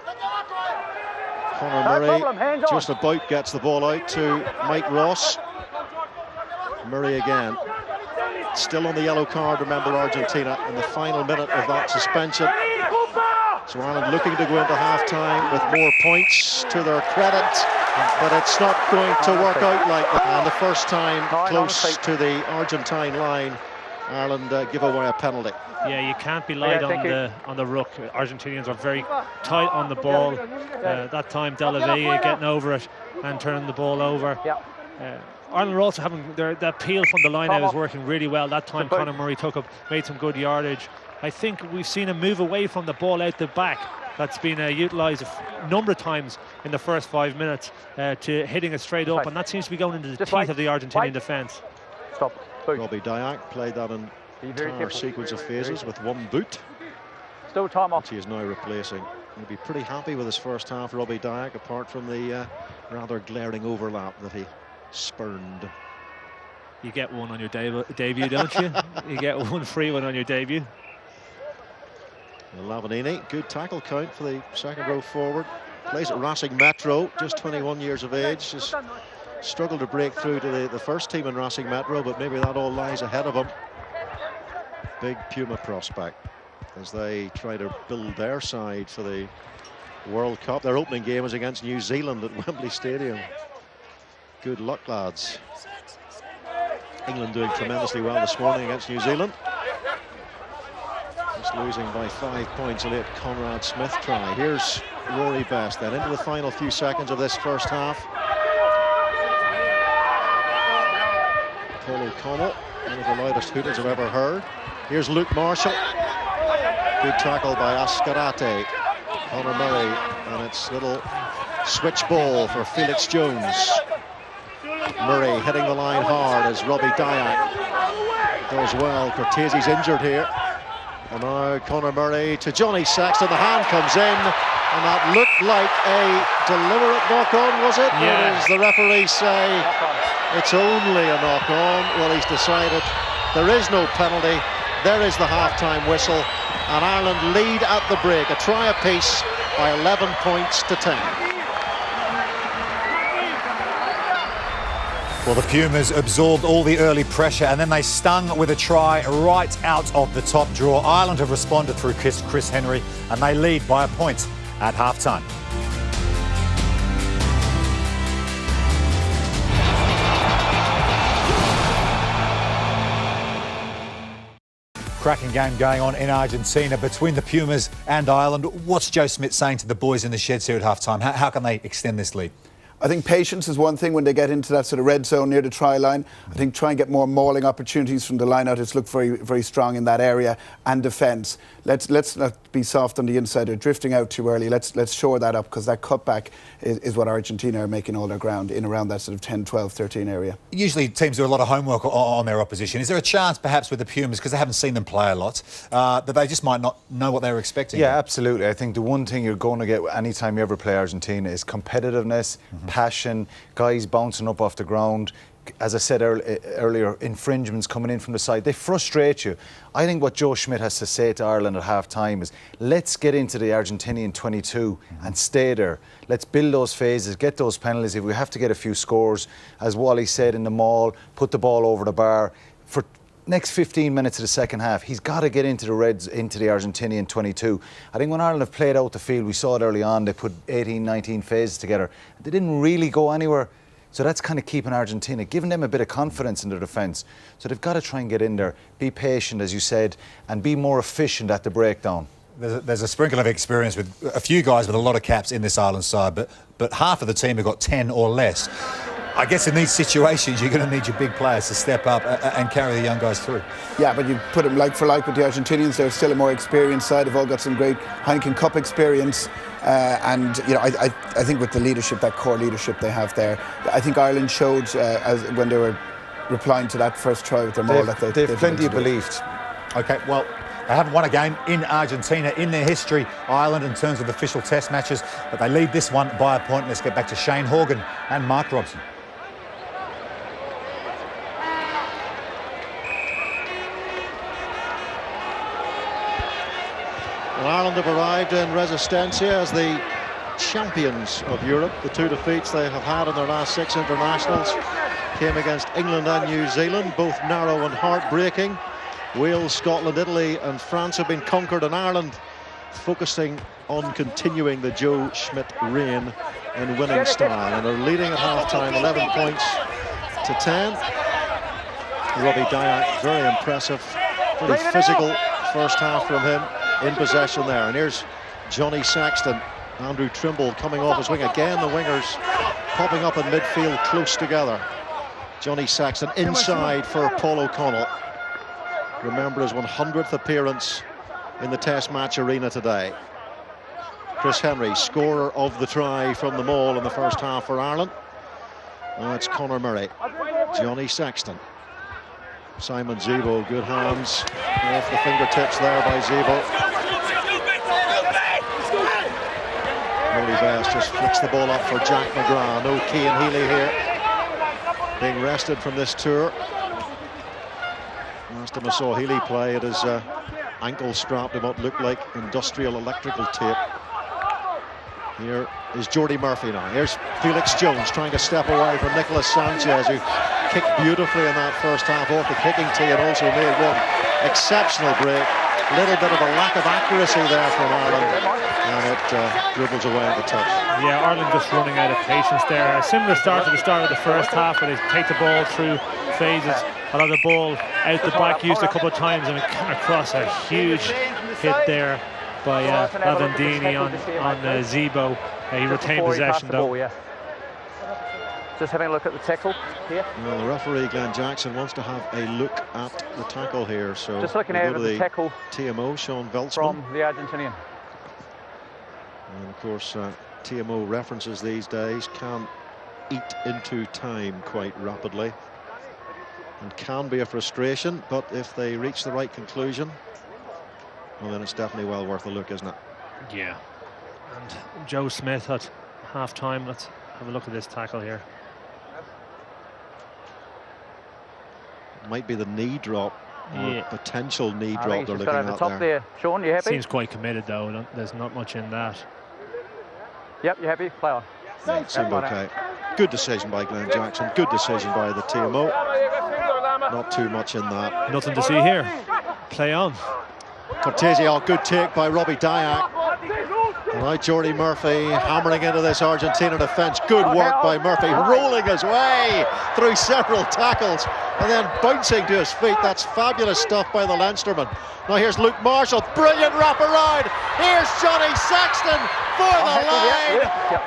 Speaker 6: Conor Murray just about gets the ball out to Mike Ross. Murray again. Still on the yellow card, remember, Argentina, in the final minute of that suspension. So Ireland looking to go into half-time with more points to their credit, but it's not going to work out like that. And the first time close to the Argentine line, Ireland give away a penalty.
Speaker 7: Yeah, you can't be light on the ruck. Argentinians are very tight on the ball. That time Della Vega getting over it and turning the ball over. Ireland are also having their peel from the line out is working really well. That time Conor Murray made some good yardage. I think we've seen him move away from the ball out the back. That's been utilised a number of times in the first 5 minutes to hitting it straight up, and that seems to be going into the teeth of the Argentinian defence.
Speaker 6: Robbie Dyack played that in entire sequence of phases with one boot.
Speaker 8: Still time off.
Speaker 6: Which he is now replacing. He'll be pretty happy with his first half, Robbie Dyack, apart from the rather glaring overlap that he spurned.
Speaker 7: You get one on your debut, don't you? You get one free one on your debut.
Speaker 6: Lavanini, good tackle count for the second row forward. Plays at Racing Metro, just 21 years of age. Just struggled to break through to the first team in Racing Metro, but maybe that all lies ahead of him. Big Puma prospect as they try to build their side for the World Cup. Their opening game is against New Zealand at Wembley Stadium. Good luck, lads. England doing tremendously well this morning against New Zealand. Just losing by 5 points, a late Conrad Smith try. Here's Rory Best then into the final few seconds of this first half. Paul O'Connell, one of the loudest hooters I've ever heard. Here's Luke Marshall. Good tackle by Ascarate. Conor Murray, and it's little switch ball for Felix Jones. Murray hitting the line hard as Robbie Dyack does well. Cortese's injured here. And now Conor Murray to Johnny Sexton. The hand comes in, and that looked like a deliberate knock-on, was it?
Speaker 7: Yeah.
Speaker 6: Or does the referee say it's only a knock-on? Well, he's decided there is no penalty. There is the half-time whistle, and Ireland lead at the break. A try apiece by 11 points to 10.
Speaker 1: Well, the Pumas absorbed all the early pressure and then they stung with a try right out of the top drawer. Ireland have responded through Chris Henry and they lead by a point at half-time. Cracking game going on in Argentina between the Pumas and Ireland. What's Joe Smith saying to the boys in the sheds here at half-time? How can they extend this lead?
Speaker 4: I think patience is one thing when they get into that sort of red zone near the try line. I think try and get more mauling opportunities from the line out. It's looked very, very strong in that area, and defence. Let's not be soft on the inside or drifting out too early. Let's shore that up, because that cutback is what Argentina are making all their ground in around that sort of 10, 12, 13 area. Usually
Speaker 1: teams do a lot of homework on their opposition. Is there a chance perhaps with the Pumas, because they haven't seen them play a lot, that they just might not know what they were expecting?
Speaker 5: Yeah, absolutely. I think the one thing you're going to get anytime you ever play Argentina is competitiveness, passion, guys bouncing up off the ground. As I said earlier, infringements coming in from the side. They frustrate you. I think what Joe Schmidt has to say to Ireland at half-time is, let's get into the Argentinian 22 and stay there. Let's build those phases, get those penalties. If we have to get a few scores, as Wally said in the maul, put the ball over the bar. For next 15 minutes of the second half, he's got to get into the Reds, into the Argentinian 22. I think when Ireland have played out the field, we saw it early on, they put 18, 19 phases together. They didn't really go anywhere. So that's kind of keeping Argentina, giving them a bit of confidence in their defence. So they've got to try and get in there, be patient, as you said, and be more efficient at the breakdown.
Speaker 1: There's a sprinkle of experience with a few guys with a lot of caps in this Ireland side, but half of the team have got 10 or less. I guess in these situations, you're going to need your big players to step up and carry the young guys through.
Speaker 4: Yeah, but you put them like for like with the Argentinians. They're still a more experienced side. They've all got some great Heineken Cup experience. And you know, I think with the leadership, that core leadership they have there, I think Ireland showed when they were replying to that first try with their maul that
Speaker 5: they've plenty of belief.
Speaker 1: Okay, well, they haven't won a game in Argentina in their history, Ireland, in terms of official test matches, but they lead this one by a point. Let's get back to Shane Horgan and Mark Robson.
Speaker 6: Well, Ireland have arrived in Resistencia as the champions of Europe. The 2 defeats they have had in their last 6 internationals came against England and New Zealand, both narrow and heartbreaking. Wales, Scotland, Italy and France have been conquered, and Ireland focusing on continuing the Joe Schmidt reign in winning style, and they're leading at half-time 11 points to 10. Robbie Dyack, very impressive, pretty physical first half from him, in possession there. And here's Johnny Sexton, Andrew Trimble coming off his wing again, the wingers popping up in midfield close together. Johnny Sexton inside for Paul O'Connell. Remember his 100th appearance in the Test match arena today. Chris Henry, scorer of the try from the maul in the first half for Ireland. It's Conor Murray. Johnny Sexton. Simon Zebo, good hands off the fingertips there by Zebo. Molly Best just flicks the ball up for Jack McGrath. No Cian Healy here, being rested from this tour. Last time I saw Healy play, it is ankle strapped to what looked like industrial electrical tape. Here is Jordy Murphy now. Here's Felix Jones trying to step away from Nicolas Sanchez, who kicked beautifully in that first half off the kicking tee and also made one exceptional break. A little bit of a lack of accuracy there from Ireland, and it dribbles away at the touch.
Speaker 7: Yeah, Ireland just running out of patience there. A similar start to the start of the first half, where they take the ball through phases. Allow the ball out the back, used a couple of times, and it came across a huge hit there by Lavandini on Zebo. He retained possession though.
Speaker 8: Just having a look at the tackle here.
Speaker 6: Well, the referee Glenn Jackson wants to have a look at the tackle here, so
Speaker 8: just looking at the tackle
Speaker 6: TMO Sean Veldsman
Speaker 8: from the Argentinian.
Speaker 6: And of course TMO references these days can eat into time quite rapidly and can be a frustration, but if they reach the right conclusion, well, then it's definitely well worth a look, isn't it?
Speaker 7: Yeah. And Joe Smith at half-time. Let's have a look at this tackle here.
Speaker 6: Might be the knee drop, or potential knee drop they're looking
Speaker 8: at
Speaker 6: the
Speaker 8: top there. Sean, you happy?
Speaker 7: Seems quite committed though. There's not much in that.
Speaker 8: Yep, you happy? Play on.
Speaker 6: It seemed okay. Good decision by Glenn Jackson. Good decision by the TMO. Not too much in that.
Speaker 7: Nothing to see here. Play on.
Speaker 6: Cortese, good take by Robbie Dyack. All right, Jordy Murphy hammering into this Argentina defence. Good work by Murphy, rolling his way through several tackles and then bouncing to his feet. That's fabulous stuff by the Leinsterman. Now here's Luke Marshall, brilliant wraparound. Here's Johnny Sexton for the line.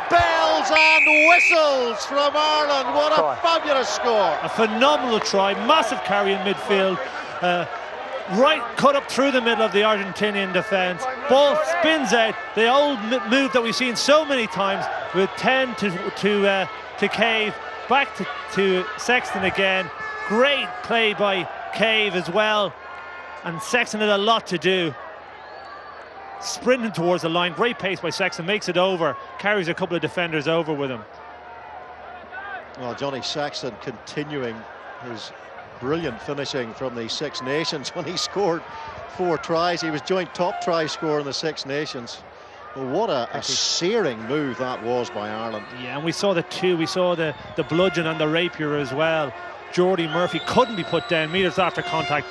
Speaker 6: Bells and whistles from Ireland. What a fabulous score.
Speaker 7: A phenomenal try, massive carry in midfield. Right cut up through the middle of the Argentinian defence. Ball spins out, the old move that we've seen so many times, with 10 to Cave, back to Sexton again. Great play by Cave as well, and Sexton had a lot to do. Sprinting towards the line, great pace by Sexton, makes it over, carries a couple of defenders over with him.
Speaker 6: Well, Johnny Sexton continuing his brilliant finishing from the Six Nations when he scored 4 tries. He was joint top try scorer in the Six Nations. Well, what a searing move that was by Ireland.
Speaker 7: Yeah, and we saw the two. We saw the bludgeon and the rapier as well. Jordy Murphy couldn't be put down, meters after contact.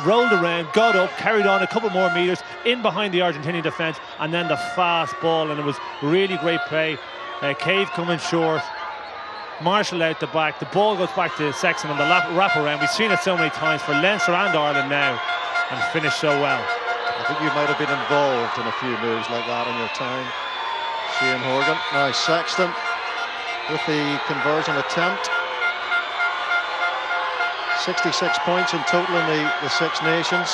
Speaker 7: Rolled around, got up, carried on a couple more meters in behind the Argentinian defence, and then the fast ball, and it was really great play. Cave coming short. Marshall out the back, the ball goes back to Sexton on the wrap around. We've seen it so many times for Leinster and Ireland now, and finished so well.
Speaker 6: I think you might have been involved in a few moves like that in your time, Shane Horgan. Now Sexton with the conversion attempt. 66 points in total in the Six Nations.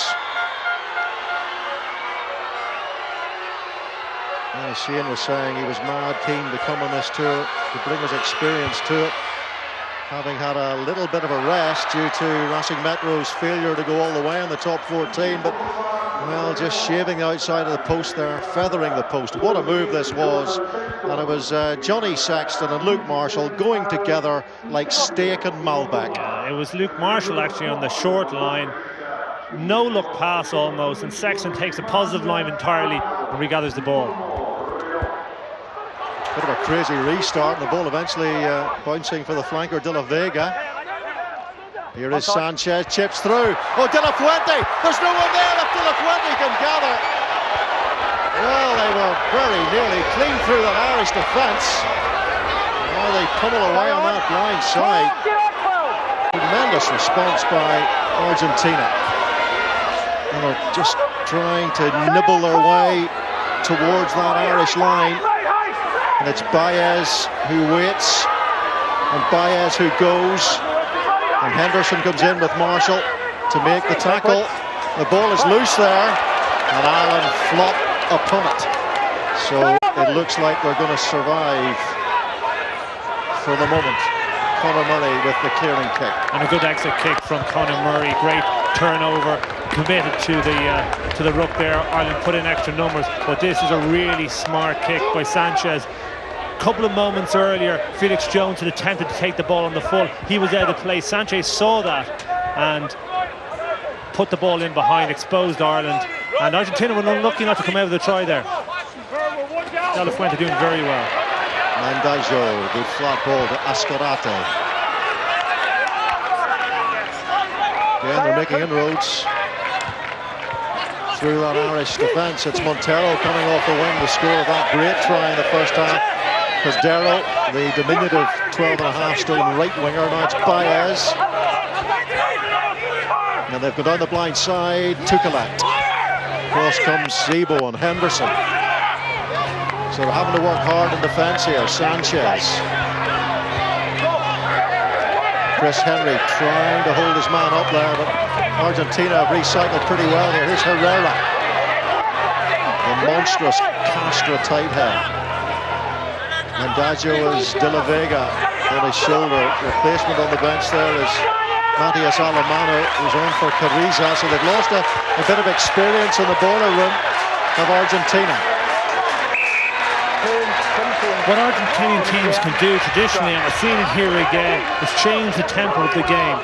Speaker 6: As Shane was saying, he was mad keen to come on this tour to bring his experience to it, having had a little bit of a rest due to Racing Metro's failure to go all the way in the top 14, but well, just shaving the outside of the post there, feathering the post. What a move this was. And it was Johnny Sexton and Luke Marshall going together like steak and Malbec.
Speaker 7: Yeah, it was Luke Marshall actually on the short line. No look pass almost, and Sexton takes a positive line entirely and regathers the ball.
Speaker 6: Bit of a crazy restart, and the ball eventually bouncing for the flanker De La Vega. Here is Sanchez, chips through. Oh, De La Fuente! There's no one there if De La Fuente can gather. Well, they were very nearly clean through that Irish defence. Now they pummel away on that blind side. Tremendous response by Argentina. And they're just trying to nibble their way towards that Irish line. And it's Baez who waits, and Baez who goes. And Henderson comes in with Marshall to make the tackle. The ball is loose there, and Ireland flop upon it. So it looks like they're going to survive for the moment. Conor Murray with the clearing kick.
Speaker 7: And a good exit kick from Conor Murray. Great turnover, committed to the ruck there. Ireland put in extra numbers, but this is a really smart kick by Sanchez. Couple of moments earlier, Felix Jones had attempted to take the ball on the full. He was out of place. Sanchez saw that and put the ball in behind, exposed Ireland. And Argentina were unlucky not to come out of the try there. De La Fuente doing very well.
Speaker 6: Mandaggio, the flat ball to Ascarate. Again, they're making inroads through that Irish defence. It's Montero coming off the wing to score that great try in the first half. Cosdero, the diminutive 12.5 stone right winger. Now it's Baez. And they've gone down the blind side. Tukelat. Cross comes Zebo and Henderson. So they're having to work hard in defence here. Sanchez. Chris Henry trying to hold his man up there, but Argentina have recycled pretty well here. Here's Herrera. The monstrous Castra tight head. Mandaggio is De La Vega on his shoulder. Replacement on the bench there is Matias Alemano, who's on for Carriza. So they've lost a bit of experience in the border room of Argentina.
Speaker 7: What Argentinian teams can do traditionally, and we're seeing it here again, is change the tempo of the game.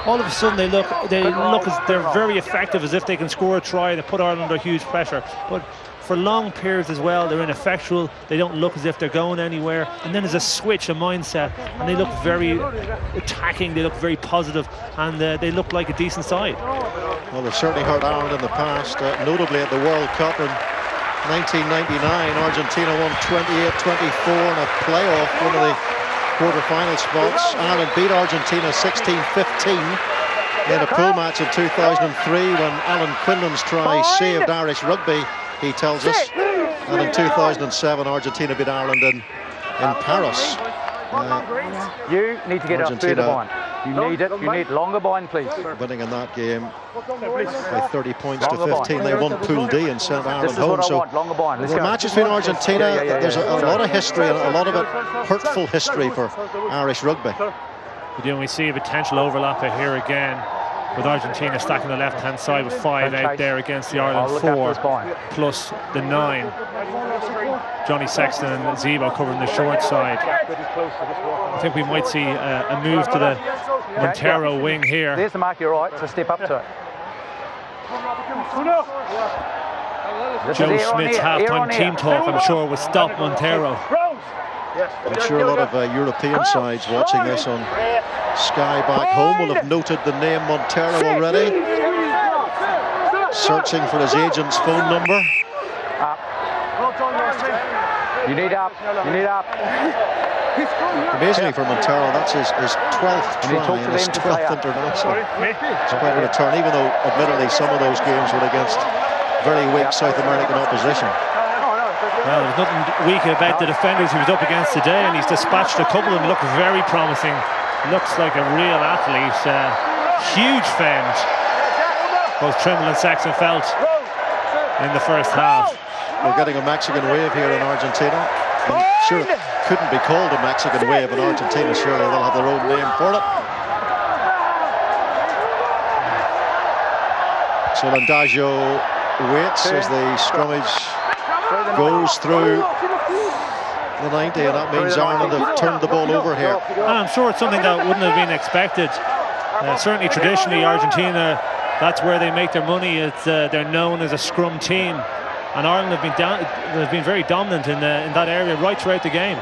Speaker 7: All of a sudden they look as they're very effective, as if they can score a try. They put Ireland under huge pressure, but for long periods as well, they're ineffectual. They don't look as if they're going anywhere. And then there's a switch, a mindset, and they look very attacking. They look very positive, and they look like a decent side.
Speaker 6: Well, they've certainly hurt Ireland in the past, notably at the World Cup in 1999. Argentina won 28-24 in a playoff, one of the quarter-final spots. Ireland beat Argentina 16-15 in a pool match in 2003 when Alan Quinlan's try saved Irish rugby, he tells us. And in 2007, Argentina beat Ireland in Paris.
Speaker 8: You need to get up through the bind. You need it. You need longer bind, please.
Speaker 6: Winning in that game by 30 points to 15. They won Pool D and sent Ireland home. So the matches between Argentina, there's a lot of history, and a lot of it hurtful history for Irish rugby.
Speaker 7: We see a potential overlap here again, with Argentina stacking the left-hand side with 5 out there against the Ireland 4, plus the 9. Johnny Sexton and Zebo covering the short side. I think we might see a move to the Montero wing here.
Speaker 8: There's the mark, you're right, so step up to it.
Speaker 7: Joe Schmidt's half-time team talk, I'm sure, will stop Montero.
Speaker 6: I'm sure a lot of European sides watching this on Sky back home will have noted the name Montero already. Searching for his agent's phone number.
Speaker 8: Up. You need up. You need up.
Speaker 6: Amazingly for Montero, that's his 12th try and his 12th international. It's quite a return, even though admittedly some of those games were against very weak South American opposition.
Speaker 7: Well, there's nothing weak about the defenders he was up against today, and he's dispatched a couple and look very promising. Looks like a real athlete. Huge fend. Both Trimble and Saxon felt in the first half.
Speaker 6: We're getting a Mexican wave here in Argentina. I'm sure it couldn't be called a Mexican wave in Argentina. Surely they'll have their own name for it. So Landazio waits as the scrummage goes through the 90, and that means Ireland have turned the ball over here.
Speaker 7: I'm sure it's something that wouldn't have been expected. Certainly traditionally Argentina, that's where they make their money. They're known as a scrum team, and Ireland have been very dominant in that area right throughout the game.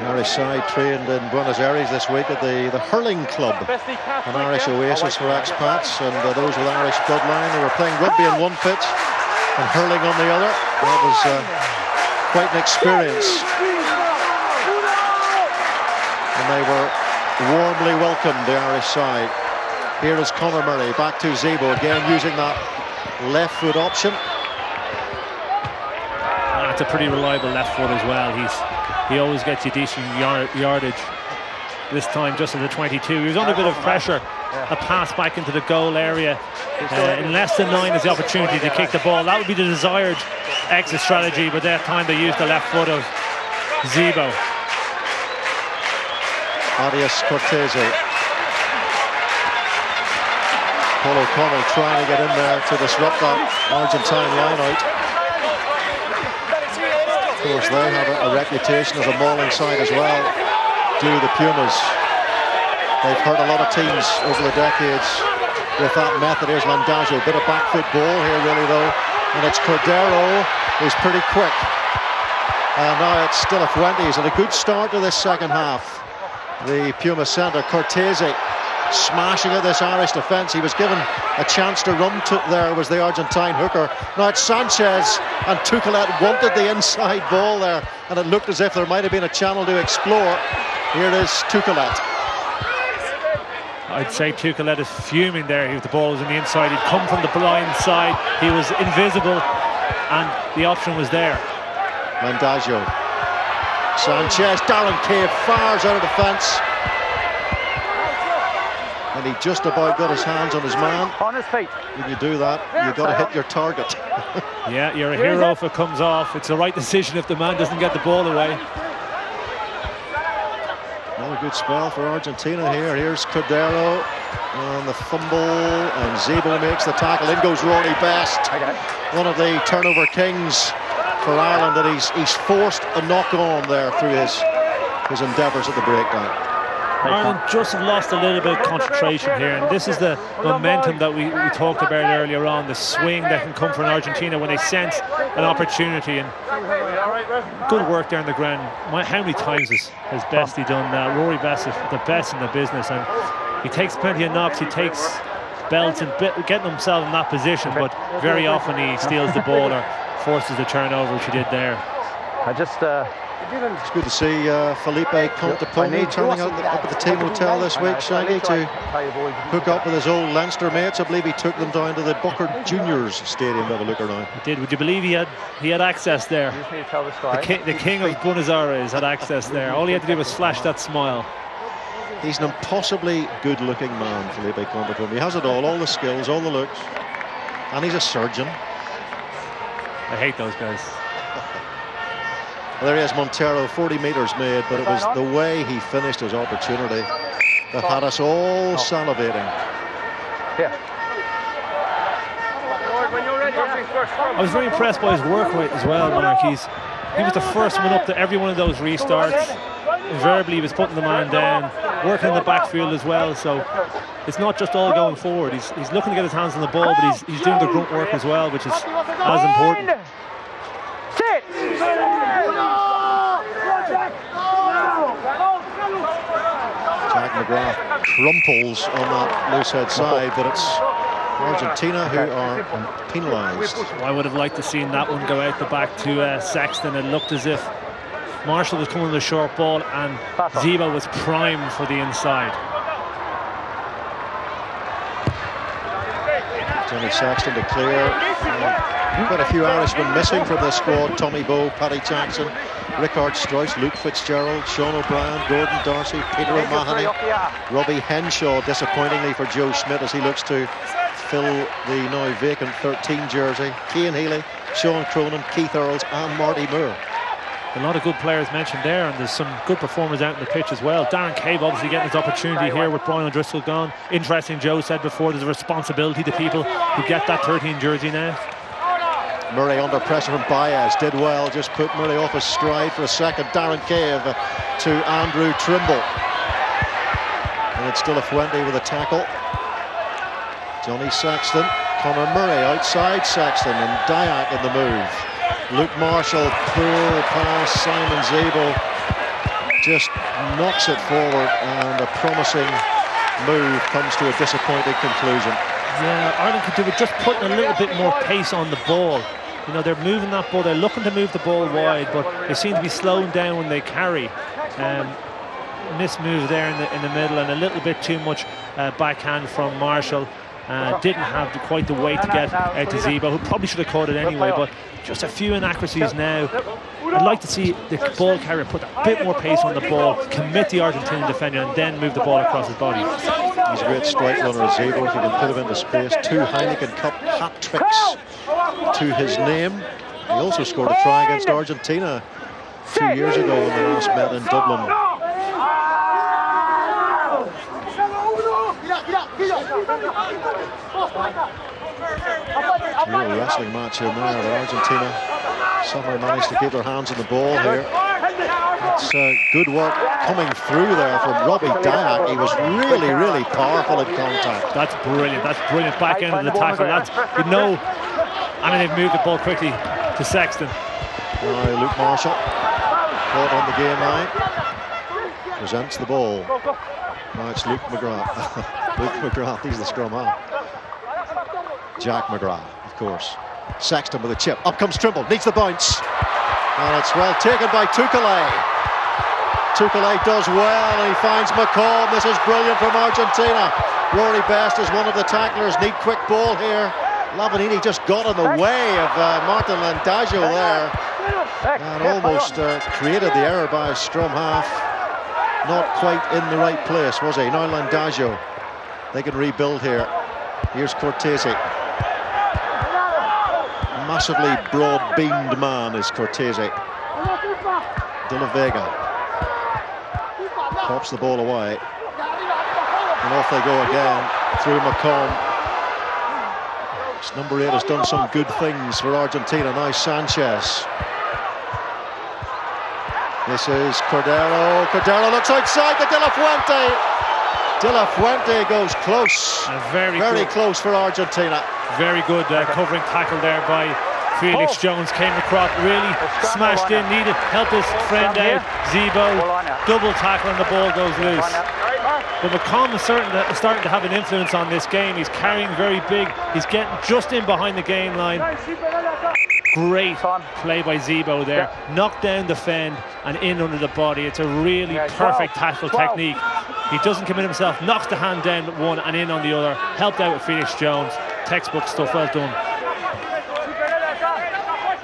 Speaker 6: The Irish side trained in Buenos Aires this week at the Hurling Club, an Irish oasis for expats and those with Irish bloodline. They were playing rugby on one pitch and hurling on the other. That was quite an experience. And they were warmly welcomed, the Irish side. Here is Conor Murray, back to Zebo, again using that left foot option.
Speaker 7: That's a pretty reliable left foot as well. He always gets you decent yardage. This time just at the 22. He was under a bit of pressure. A pass back into the goal area. In less than 9 is the opportunity to kick the ball. That would be the desired exit strategy, but that time they used the left foot of Zebo.
Speaker 6: Arias Cortese. Paul O'Connell trying to get in there to disrupt that Argentine line-out. Of course, they have a reputation as a mauling side as well, do the Pumas. They've hurt a lot of teams over the decades with that method. Here's Landazio, a bit of back foot ball here really though, and it's Cordero who's pretty quick. And now it's still a Fuentes, and a good start to this second half. The Puma centre, Cortese, smashing at this Irish defence. He was given a chance to run to there, was the Argentine hooker. Now it's Sanchez, and Tukelet wanted the inside ball there, and it looked as if there might have been a channel to explore. Here is Tukelet.
Speaker 7: I'd say Tukelet is fuming there. The ball was on the inside. He'd come from the blind side. He was invisible, and the option was there.
Speaker 6: Landazio. Sanchez, Darren Cave fires out of defence. And he just about got his hands on his man.
Speaker 8: On his feet.
Speaker 6: When you do that, you've got to hit your target.
Speaker 7: Yeah, you're a hero if it comes off. It's the right decision if the man doesn't get the ball away.
Speaker 6: Another good spell for Argentina here. Here's Cordero on the fumble, and Zebo makes the tackle. In goes Rory Best, one of the turnover kings for Ireland, and he's forced a knock on there through his endeavours at the breakdown.
Speaker 7: Ireland just lost a little bit of concentration here, and this is the momentum that we talked about earlier on, the swing that can come from Argentina when they sense an opportunity. And good work there on the ground. How many times has Bestie done that? Rory Best is the best in the business, and he takes plenty of knocks, he takes belts and getting himself in that position, but very often he steals the ball or forces the turnover, which he did there.
Speaker 6: It's good to see Felipe Conteponi turning up at the team hotel this week, Shaggy, to hook up with his old Leinster mates. I believe he took them down to the Booker Juniors Stadium to have a look around.
Speaker 7: He did. Would you believe he had access there? The king of Buenos Aires had access there. All he had to do was flash that smile.
Speaker 6: He's an impossibly good-looking man, Felipe Conteponi. He has it all the skills, all the looks, and he's a surgeon.
Speaker 7: I hate those guys.
Speaker 6: Well, there he is, Montero, 40 metres made, but it was the way he finished his opportunity that had us all salivating.
Speaker 7: I was very impressed by his work rate as well, Mark. He was the first one up to every one of those restarts. Invariably, he was putting the man down, working in the backfield as well. So it's not just all going forward. He's looking to get his hands on the ball, but he's doing the grunt work as well, which is as important.
Speaker 6: Jack McGrath crumples on that loosehead side, but it's Argentina who are penalised.
Speaker 7: Well, I would have liked to seen that one go out the back to Sexton. It looked as if Marshall was coming with a short ball and Zebo was primed for the inside.
Speaker 6: Johnny Sexton to clear. Quite a few Irishmen missing from this squad. Tommy Bowe, Paddy Jackson, Rickard Strauss, Luke Fitzgerald, Sean O'Brien, Gordon Darcy, Peter O'Mahony, Robbie Henshaw, disappointingly for Joe Schmidt as he looks to fill the now vacant 13 jersey. Cian Healy, Sean Cronin, Keith Earls and Marty Moore.
Speaker 7: A lot of good players mentioned there, and there's some good performers out in the pitch as well. Darren Cave obviously getting his opportunity here with Brian O'Driscoll gone. Interesting, Joe said before, there's a responsibility to people who get that 13 jersey now.
Speaker 6: Murray under pressure from Baez, did well, just put Murray off his stride for a second. Darren Cave to Andrew Trimble. And it's still a Fuente with a tackle. Johnny Sexton, Conor Murray outside Sexton, and Dyack in the move. Luke Marshall, poor pass, Simon Zabel just knocks it forward, and a promising move comes to a disappointing conclusion.
Speaker 7: Yeah, Ireland could do with just putting a little bit more pace on the ball. You know, they're moving that ball, they're looking to move the ball wide, but they seem to be slowing down when they carry. Missed move there in the middle, and a little bit too much backhand from Marshall. Didn't have quite the weight to get out to Zebo, who probably should have caught it anyway, but just a few inaccuracies now. I'd like to see the ball carrier put a bit more pace on the ball, commit the Argentinian defender, and then move the ball across his body.
Speaker 6: He's a great strike runner, Zebo, if you can put him into space. 2 Heineken Cup hat-tricks to his name. He also scored a try against Argentina 2 years ago when they last met in Dublin. Real wrestling match in there. Argentina somehow managed to keep their hands on the ball here. It's good work coming through there from Robbie Dyack. He was really powerful in contact.
Speaker 7: That's brilliant. That's brilliant. Back end of the tackle. That's, you know, I mean, they've moved the ball quickly to Sexton.
Speaker 6: Now Luke Marshall caught on the game line. Presents the ball. Now it's Luke McGrath. Luke McGrath, he's the scrum half. Jack McGrath, of course. Sexton with a chip. Up comes Trimble, needs the bounce. And it's well taken by Tukale. Tukale does well, and he finds McCall. This is brilliant from Argentina. Rory Best is one of the tacklers. Neat quick ball here. Lavanini just got in the way of Martin Landagio there. And almost created the error by his scrum half. Not quite in the right place, was he? Now Landagio. They can rebuild here. Here's Cortese. Massively broad-beamed man is Cortese. De La Vega pops the ball away, and off they go again through McComb. This number 8 has done some good things for Argentina. Now Sanchez. This is Cordero. Cordero looks outside to De La Fuente. De La Fuente goes close. Very close for Argentina.
Speaker 7: Very good covering tackle there by Felix Jones. Came across, really smashed in, needed help his friend out. Zebo, double tackle, and the ball goes loose. But McComb is starting to have an influence on this game. He's carrying very big. He's getting just in behind the game line. Great play by Zebo there. Knocked down the fend and in under the body. It's a really perfect tackle technique. He doesn't commit himself, knocks the hand down with one and in on the other. Helped out with Felix Jones. Textbook stuff, well done.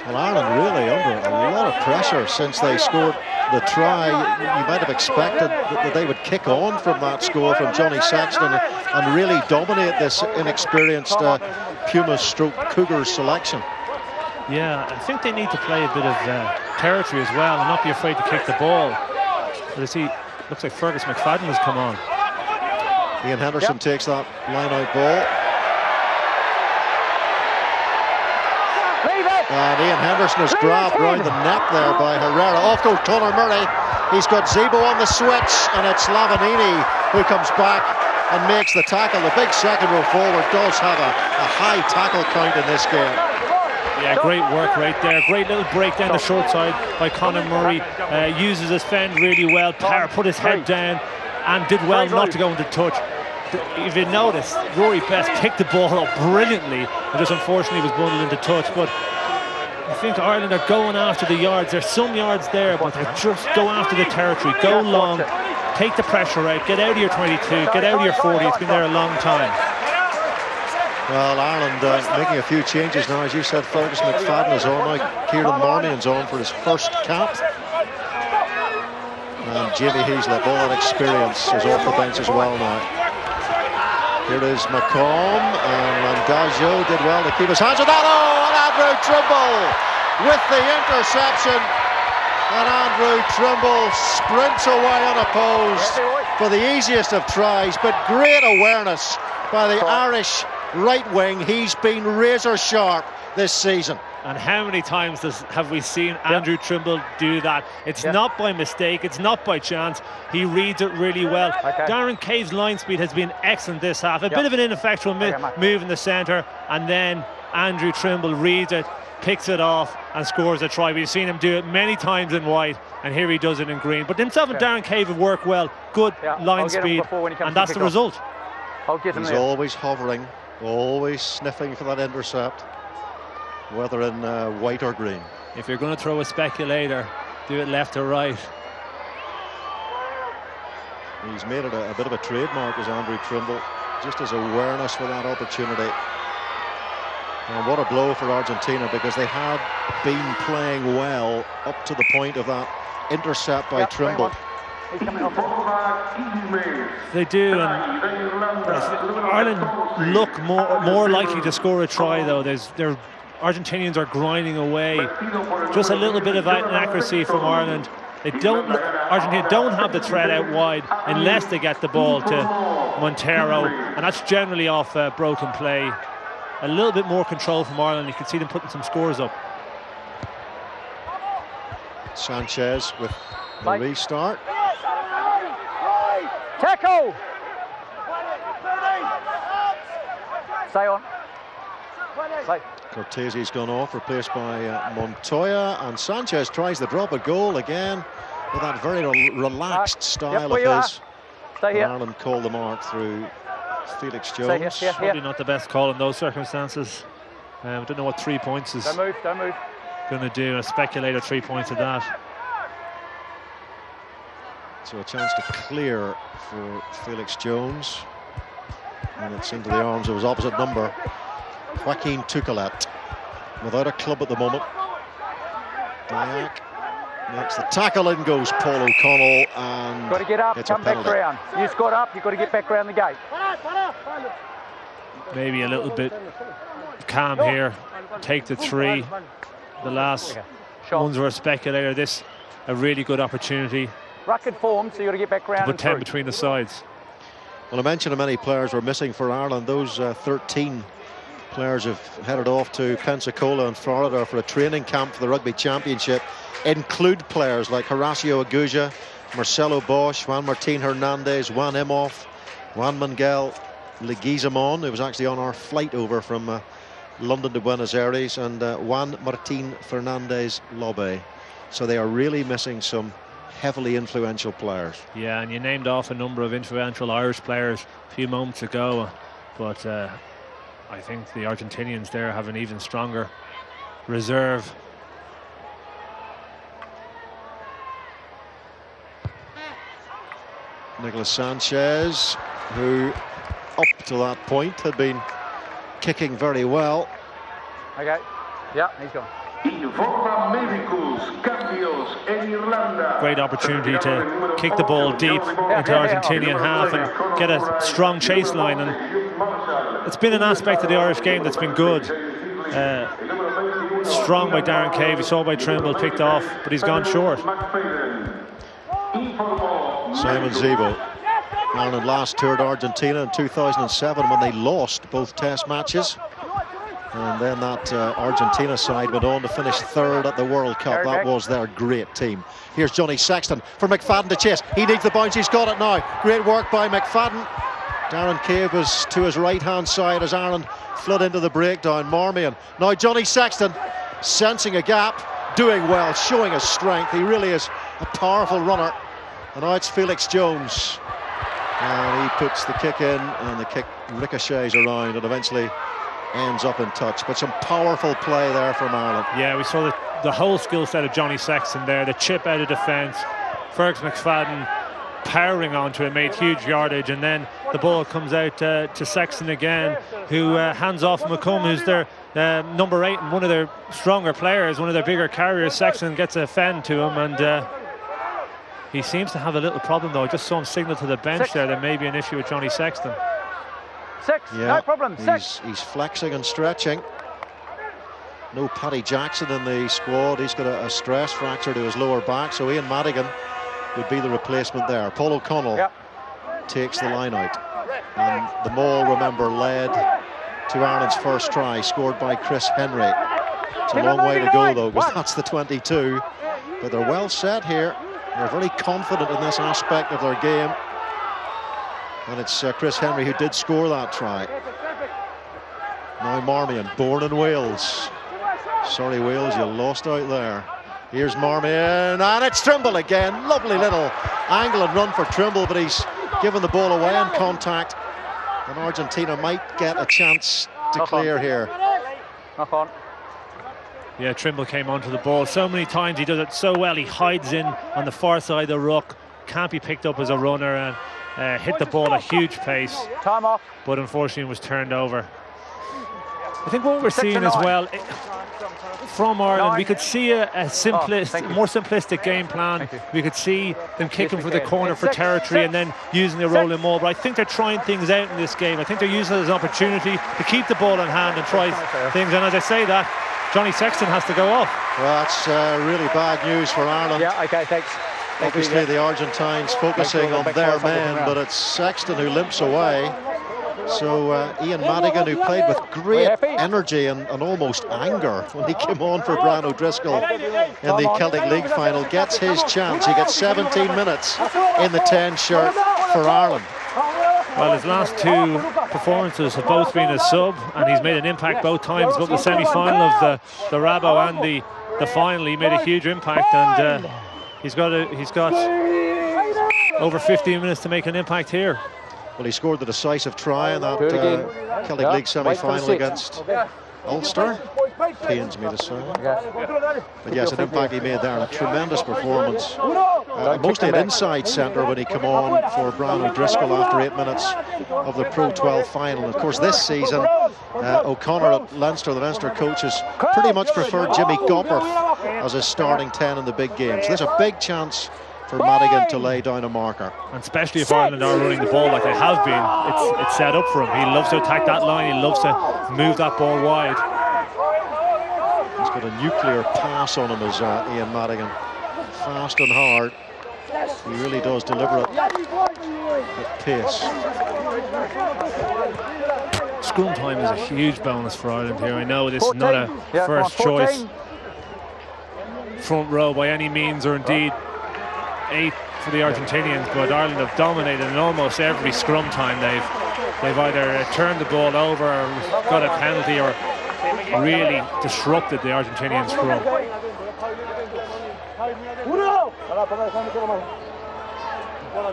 Speaker 6: Well, Ireland really under a lot of pressure since they scored the try. You might have expected that they would kick on from that score from Johnny Sexton and really dominate this inexperienced Pumas stroke Cougars selection.
Speaker 7: Yeah, I think they need to play a bit of territory as well and not be afraid to kick the ball. But I see, looks like Fergus McFadden has come on.
Speaker 6: Ian Henderson takes that line-out ball. And Ian Henderson is grabbed round the neck there by Herrera. Off goes Conor Murray. He's got Zebo on the switch, and it's Lavanini who comes back and makes the tackle. The big second row forward does have a high tackle count in this game.
Speaker 7: Yeah, great work right there. Great little break down the short side by Conor Murray. Uses his fend really well. Power put his head down and did well not to go into touch. If you notice, Rory Best picked the ball up brilliantly and just unfortunately was bundled into touch. But I think Ireland are going after the yards. There's some yards there, but they just go after the territory. Go long, take the pressure out, get out of your 22, get out of your 40. It's been there a long time.
Speaker 6: Well, Ireland making a few changes now. As you said, Fergus McFadden is on now. Kieran Marmion's on for his first cap. And Jamie Heaslip, all that experience, is off the bench as well now. Here is McComb, and Randazzo did well to keep his hands on that. Oh, and Andrew Trimble with the interception. And Andrew Trimble sprints away unopposed for the easiest of tries, but great awareness by the Irish right wing. He's been razor sharp this season.
Speaker 7: And how many times have we seen Andrew Trimble do that? It's not by mistake, it's not by chance. He reads it really well. Darren Cave's line speed has been excellent this half. A bit of an ineffectual move in the centre, and then Andrew Trimble reads it, picks it off and scores a try. We've seen him do it many times in white, and here he does it in green. But himself and Darren Cave have worked well. Good line speed, and that's the result.
Speaker 6: He's always hovering, always sniffing for that intercept, whether in white or green.
Speaker 7: If you're going to throw a speculator, do it left or right.
Speaker 6: He's made it a bit of a trademark, as Andrew Trimble, just his awareness for that opportunity. And what a blow for Argentina, because they had been playing well up to the point of that intercept by Trimble.
Speaker 7: They do, and Ireland look more likely to score a try, though. Argentinians are grinding away. Just a little bit of inaccuracy from Ireland. Argentina don't have the threat out wide unless they get the ball to Montero, and that's generally off broken play. A little bit more control from Ireland. You can see them putting some scores up.
Speaker 6: Sanchez with the restart.
Speaker 8: Tackle! Stay on.
Speaker 6: Cortesi's gone off, replaced by Montoya, and Sanchez tries the drop a goal again with that very relaxed style of his.
Speaker 8: Stay here.
Speaker 6: Ireland called the mark through Felix Jones.
Speaker 7: Probably not the best call in those circumstances. I don't know what 3 points is
Speaker 8: don't move.
Speaker 7: going to do. A speculator 3 points of that.
Speaker 6: So a chance to clear for Felix Jones, and it's into the arms of his opposite number, Joaquin Tucalet, without a club at the moment. Diak makes the tackle, in goes Paul O'Connell, and
Speaker 8: got to get up, come back round. You just got up, you've got to get back round the gate.
Speaker 7: Maybe a little bit calm here. Take the 3. The last ones were a speculator. This a really good opportunity.
Speaker 8: Ruck form, so you got to get back round.
Speaker 7: To put 10 between the sides.
Speaker 6: Well, I mentioned how many players were missing for Ireland. Those 13 players have headed off to Pensacola in Florida for a training camp for the Rugby Championship. Include players like Horacio Aguja, Marcelo Bosch, Juan Martin Hernandez, Juan Imhoff, Juan Miguel Leguizamon, who was actually on our flight over from London to Buenos Aires, and Juan Martin Fernandez Lobe. So they are really missing some heavily influential players.
Speaker 7: Yeah, and you named off a number of influential Irish players a few moments ago, but I think the Argentinians there have an even stronger reserve.
Speaker 6: Nicolas Sanchez, who up to that point had been kicking very well.
Speaker 8: Okay, yeah, he's gone.
Speaker 7: Great opportunity to kick the ball deep into Argentinian half and get a strong chase line, and it's been an aspect of the Irish game that's been good. Strong by Darren Cave, you saw by Trimble, picked off, but he's gone short.
Speaker 6: Simon Zebo. Ireland last toured Argentina in 2007 when they lost both test matches. And then that Argentina side went on to finish 3rd at the World Cup. That was their great team. Here's Johnny Sexton for McFadden to chase. He needs the bounce, he's got it now. Great work by McFadden. Darren Cave was to his right-hand side as Ireland flood into the breakdown. Marmion. Now Johnny Sexton sensing a gap, doing well, showing his strength. He really is a powerful runner. And now it's Felix Jones. And he puts the kick in, and the kick ricochets around and eventually ends up in touch. But some powerful play there from Ireland.
Speaker 7: Yeah, we saw the whole skill set of Johnny Sexton there. The chip out of defence. Fergus McFadden powering onto it, made huge yardage, and then the ball comes out to Sexton again, who hands off McComb, who's their number 8 and one of their stronger players, one of their bigger carriers. Sexton gets a fend to him, and he seems to have a little problem though. I just saw him signal to the bench there may be an issue with Johnny Sexton.
Speaker 8: No problem.
Speaker 6: He's flexing and stretching. No Paddy Jackson in the squad. He's got a stress fracture to his lower back, so Ian Madigan would be the replacement there. Paul O'Connell takes the line out. And the Maul, remember, led to Ireland's first try, scored by Chris Henry. It's a long way to go, though, because that's the 22. But they're well set here. They're very confident in this aspect of their game. And it's Chris Henry who did score that try. Now Marmion, born in Wales. Sorry, Wales, you lost out there. Here's Marmion, and it's Trimble again. Lovely little angle and run for Trimble, but he's given the ball away in contact. And Argentina might get a chance to clear here.
Speaker 8: Knock on.
Speaker 7: Yeah, Trimble came onto the ball so many times. He does it so well. He hides in on the far side of the ruck. Can't be picked up as a runner, and hit the ball at huge pace.
Speaker 8: Time off.
Speaker 7: But unfortunately was turned over. I think what we're seeing as well from Ireland, we could see a more simplistic game plan. We could see them kicking for the corner for territory and then using the rolling maul. But I think they're trying things out in this game. I think they're using it as an opportunity to keep the ball in hand and try things. And as I say that, Johnny Sexton has to go off.
Speaker 6: Well, that's really bad news for Ireland.
Speaker 8: Yeah, okay, thanks.
Speaker 6: Obviously the Argentines focusing on their men, but it's Sexton who limps away. So Ian Madigan, who played with great energy and almost anger when he came on for Brian O'Driscoll in the Celtic League final, gets his chance. He gets 17 minutes in the 10 shirt for Ireland.
Speaker 7: Well, his last 2 performances have both been a sub, and he's made an impact both times, both the semi-final of the Rabo and the final. He made a huge impact, and he's got over 15 minutes to make an impact here.
Speaker 6: Well, he scored the decisive try in that Celtic League semi-final against Ulster. Pains me to say. But yes, an impact he made there, and a tremendous performance. Mostly at inside centre when he came on for Brian O'Driscoll after 8 minutes of the Pro 12 final. Of course, this season, O'Connor at Leinster, the Leinster coach, has pretty much preferred Jimmy Gopperth as his starting 10 in the big games. There's a big chance for Madigan to lay down a marker.
Speaker 7: And especially if Ireland are running the ball like they have been, it's set up for him. He loves to attack that line, he loves to move that ball wide.
Speaker 6: He's got a nuclear pass on him as Ian Madigan. Fast and hard. He really does deliver it at pace.
Speaker 7: Scrum time is a huge bonus for Ireland here. I know this is not a first choice front row by any means, or indeed 8 for the Argentinians, but Ireland have dominated in almost every scrum time. They've either turned the ball over or got a penalty or really disrupted the Argentinian scrum.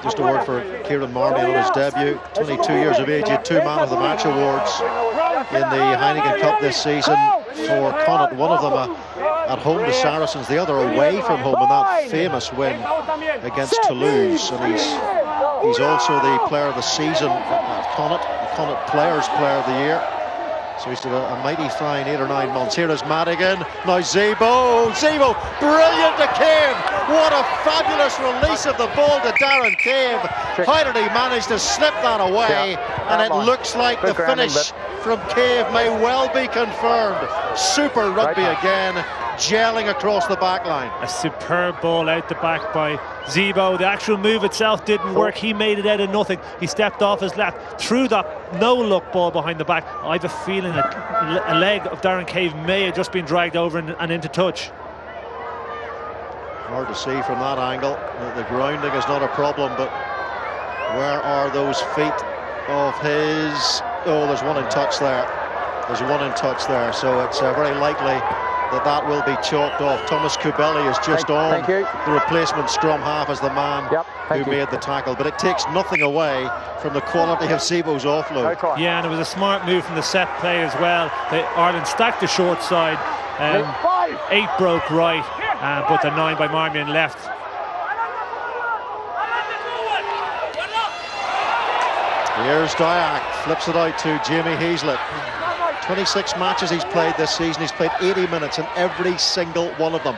Speaker 6: Just a word for Kieran Marmion on his debut. 22 years of age, he had 2 Man of the Match awards in the Heineken Cup this season for Connacht. One of them at home to Saracens, the other away from home in that famous win against Toulouse. And he's also the player of the season at Connacht, the Connacht Players Player of the Year. So he's had a mighty fine 8 or 9 months. Here is Madigan, now Zebo, brilliant to Cave. What a fabulous release of the ball to Darren Cave. How did he manage to slip that away? And it looks like the finish from Cave may well be confirmed. Super rugby again, gelling across the back line.
Speaker 7: A superb ball out the back by Zebo. The actual move itself didn't work. He made it out of nothing. He stepped off his left, threw that no-look ball behind the back. I have a feeling that a leg of Darren Cave may have just been dragged over and into touch.
Speaker 6: Hard to see from that angle. The grounding is not a problem, but where are those feet of his? Oh, there's one in touch there. There's one in touch there, so it's very likely that will be chalked off. Thomas Kubeli is just on the replacement scrum half as the man who made the tackle, but it takes nothing away from the quality of Zebo's offload.
Speaker 7: Yeah, and it was a smart move from the set play as well. Ireland stacked the short side, 8 broke right, but the 9 by Marmion left.
Speaker 6: Here's Dyack, flips it out to Jamie Heaslip. 26 matches he's played this season. He's played 80 minutes in every single one of them.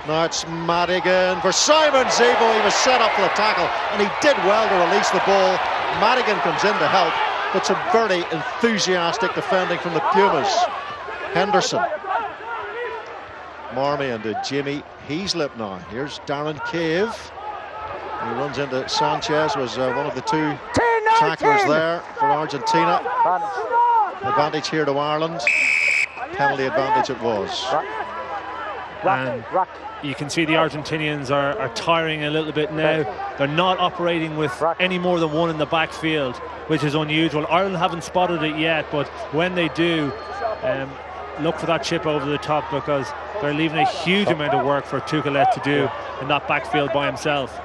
Speaker 6: Now it's Madigan for Simon Zebo. He was set up for the tackle, and he did well to release the ball. Madigan comes in to help, but some very enthusiastic defending from the Pumas. Henderson. Marmion to Jamie Heaslip now. Here's Darren Cave. He runs into Sanchez, was one of the two tacklers there for Argentina. Advantage here to Ireland. Penalty advantage it was.
Speaker 7: And you can see the Argentinians are tiring a little bit now. They're not operating with any more than one in the backfield, which is unusual. Ireland haven't spotted it yet, but when they do, look for that chip over the top, because they're leaving a huge amount of work for Tukelet to do in that backfield by himself.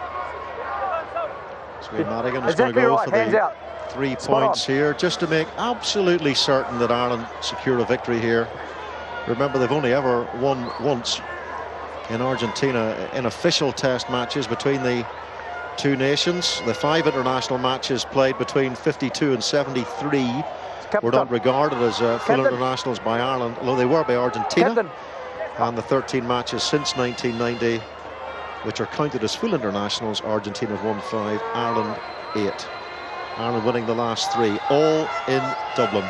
Speaker 6: So Madigan is going to go for the 3 points here, just to make absolutely certain that Ireland secure a victory here. Remember, they've only ever won once in Argentina in official test matches between the two nations. The 5 international matches played between 52 and 73 were not regarded as full internationals by Ireland, although they were by Argentina. And the 13 matches since 1990, which are counted as full internationals, Argentina have won 5, Ireland 8. Ireland winning the last 3, all in Dublin.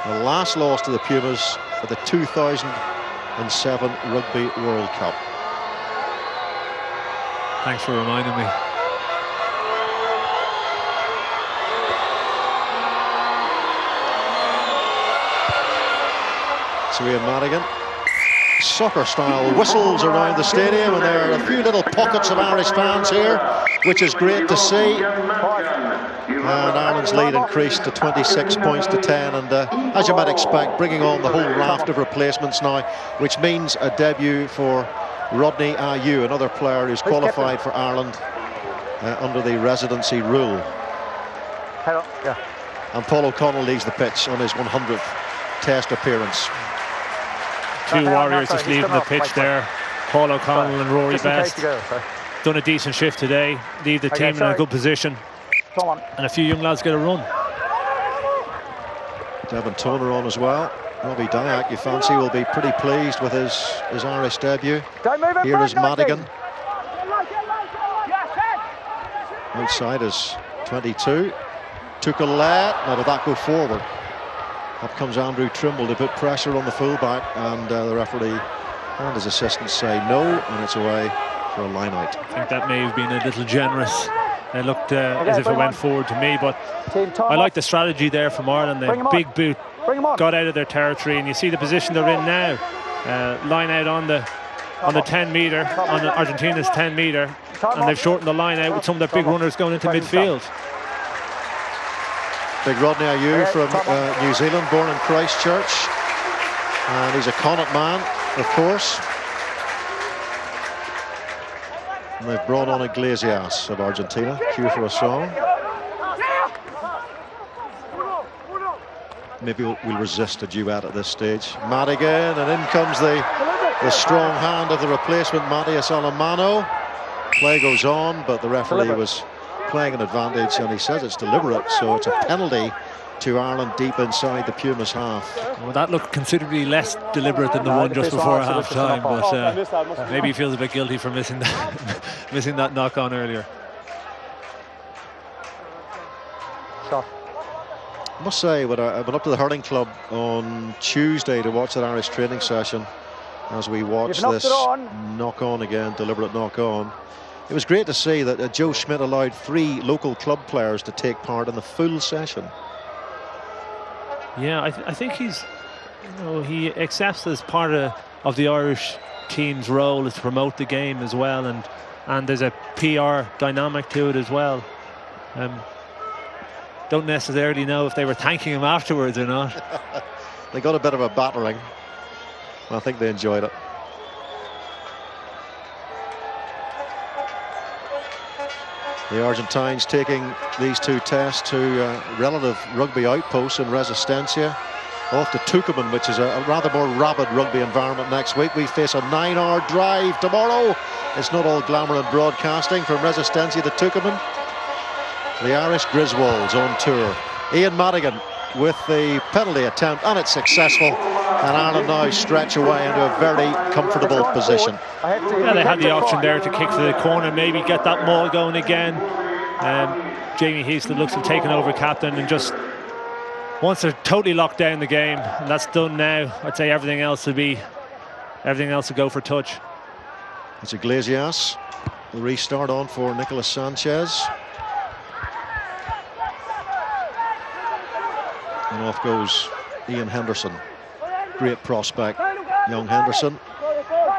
Speaker 6: The last loss to the Pumas at the 2007 Rugby World Cup.
Speaker 7: Thanks for reminding me.
Speaker 6: So Ian Madigan, soccer-style whistles around the stadium, and there are a few little pockets of Irish fans here, which is great to see. And Ireland's lead increased to 26 points to 10, and as you might expect, bringing on the whole raft of replacements now, which means a debut for Rodney Ayew, another player who's qualified for Ireland under the residency rule. And Paul O'Connell leaves the pitch on his 100th Test appearance.
Speaker 7: Two Warriors just leaving the pitch there. Paul O'Connell and Rory Best. Done a decent shift today. Leave the team in a good position. And a few young lads get a run.
Speaker 6: Devon Toner on as well. Robbie Dyack, you fancy, will be pretty pleased with his Irish debut. Here is Madigan. Outside is 22. Tukelet. Now did that go forward? Up comes Andrew Trimble to put pressure on the fullback, and the referee and his assistants say no, and it's away for a line out.
Speaker 7: I think that may have been a little generous. It looked as if it went forward to me, but I like the strategy there from Ireland. The big boot got out of their territory, and you see the position they're in now. Line out on the 10 metre, on Argentina's 10 metre, and they've shortened the line out with some of their big runners going into midfield.
Speaker 6: Big Rodney Ayew from New Zealand, born in Christchurch, and he's a Connacht man, of course. And they've brought on Iglesias of Argentina. Cue for a song. Maybe we'll resist a duet at this stage. Madigan, and in comes the strong hand of the replacement, Matias Alemano. Play goes on, but the referee was playing an advantage, and he says it's deliberate, so it's a penalty to Ireland deep inside the Pumas half.
Speaker 7: Well, that looked considerably less deliberate than the one just before half-time, but maybe he feels a bit guilty for missing that knock-on earlier.
Speaker 6: I must say, when I went up to the hurling club on Tuesday to watch that Irish training session, as we watched this knock-on again, deliberate knock-on, it was great to see that Joe Schmidt allowed 3 local club players to take part in the full session.
Speaker 7: Yeah, I think he's, he accepts as part of the Irish team's role is to promote the game as well, and there's a PR dynamic to it as well. Don't necessarily know if they were thanking him afterwards or not.
Speaker 6: They got a bit of a battering. I think they enjoyed it. The Argentines taking these 2 tests to relative rugby outposts in Resistencia. Off to Tucumán, which is a rather more rabid rugby environment next week. We face a 9-hour drive tomorrow. It's not all glamour and broadcasting from Resistencia to Tucumán. The Irish Griswolds on tour. Ian Madigan with the penalty attempt, and it's successful. And Ireland now stretch away into a very comfortable position.
Speaker 7: Yeah, they had the option there to kick to the corner, maybe get that maul going again. Jamie Heaslip looks to have taken over captain, and just once they're totally locked down the game, and that's done now, I'd say everything else will go for touch.
Speaker 6: It's Iglesias. The restart on for Nicolas Sanchez. And off goes Ian Henderson. Great prospect, young Henderson.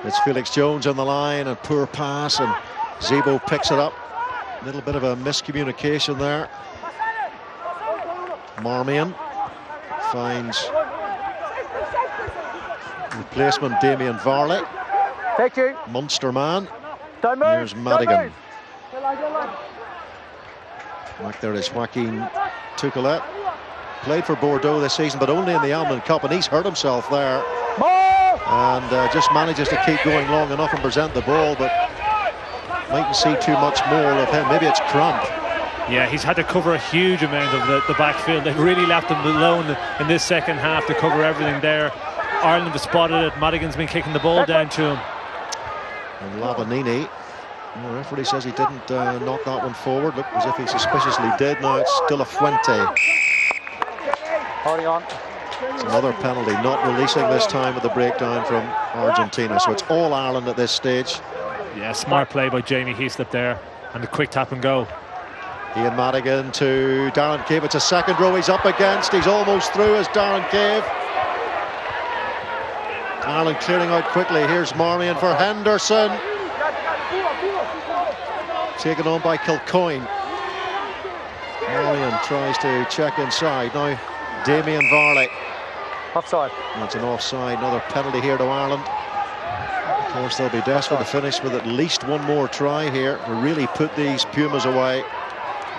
Speaker 6: It's Felix Jones on the line, and poor pass, and Zebo picks it up. A little bit of a miscommunication there. Marmion finds replacement Damien Varley.
Speaker 8: Thank you.
Speaker 6: Munster man.
Speaker 8: Don't move.
Speaker 6: Here's Madigan.
Speaker 8: Don't move.
Speaker 6: Back there is Joaquin Tuchelet. Played for Bordeaux this season, but only in the Almond Cup, and he's hurt himself there. And just manages to keep going long enough and present the ball, but mightn't see too much more of him. Maybe it's cramp.
Speaker 7: Yeah, he's had to cover a huge amount of the backfield. They've really left him alone in this second half to cover everything there. Ireland have spotted it. Madigan's been kicking the ball down to him.
Speaker 6: And Lavanini, the referee says he didn't knock that one forward. Looked as if he suspiciously did. Now it's still a Fuente.
Speaker 8: Holding on.
Speaker 6: It's another penalty, not releasing this time with the breakdown from Argentina. So it's all Ireland at this stage.
Speaker 7: Yeah, smart play by Jamie Heaslip there, and the quick tap and go.
Speaker 6: Ian Madigan to Darren Cave. It's a second row he's up against. He's almost through as Darren Cave. Ireland clearing out quickly. Here's Marmion for Henderson. Taken on by Kilcoyne. Marmion tries to check inside. Now Damien Varley.
Speaker 8: Offside.
Speaker 6: That's an offside. Another penalty here to Ireland. Of course, they'll be desperate to finish with at least one more try here to really put these Pumas away.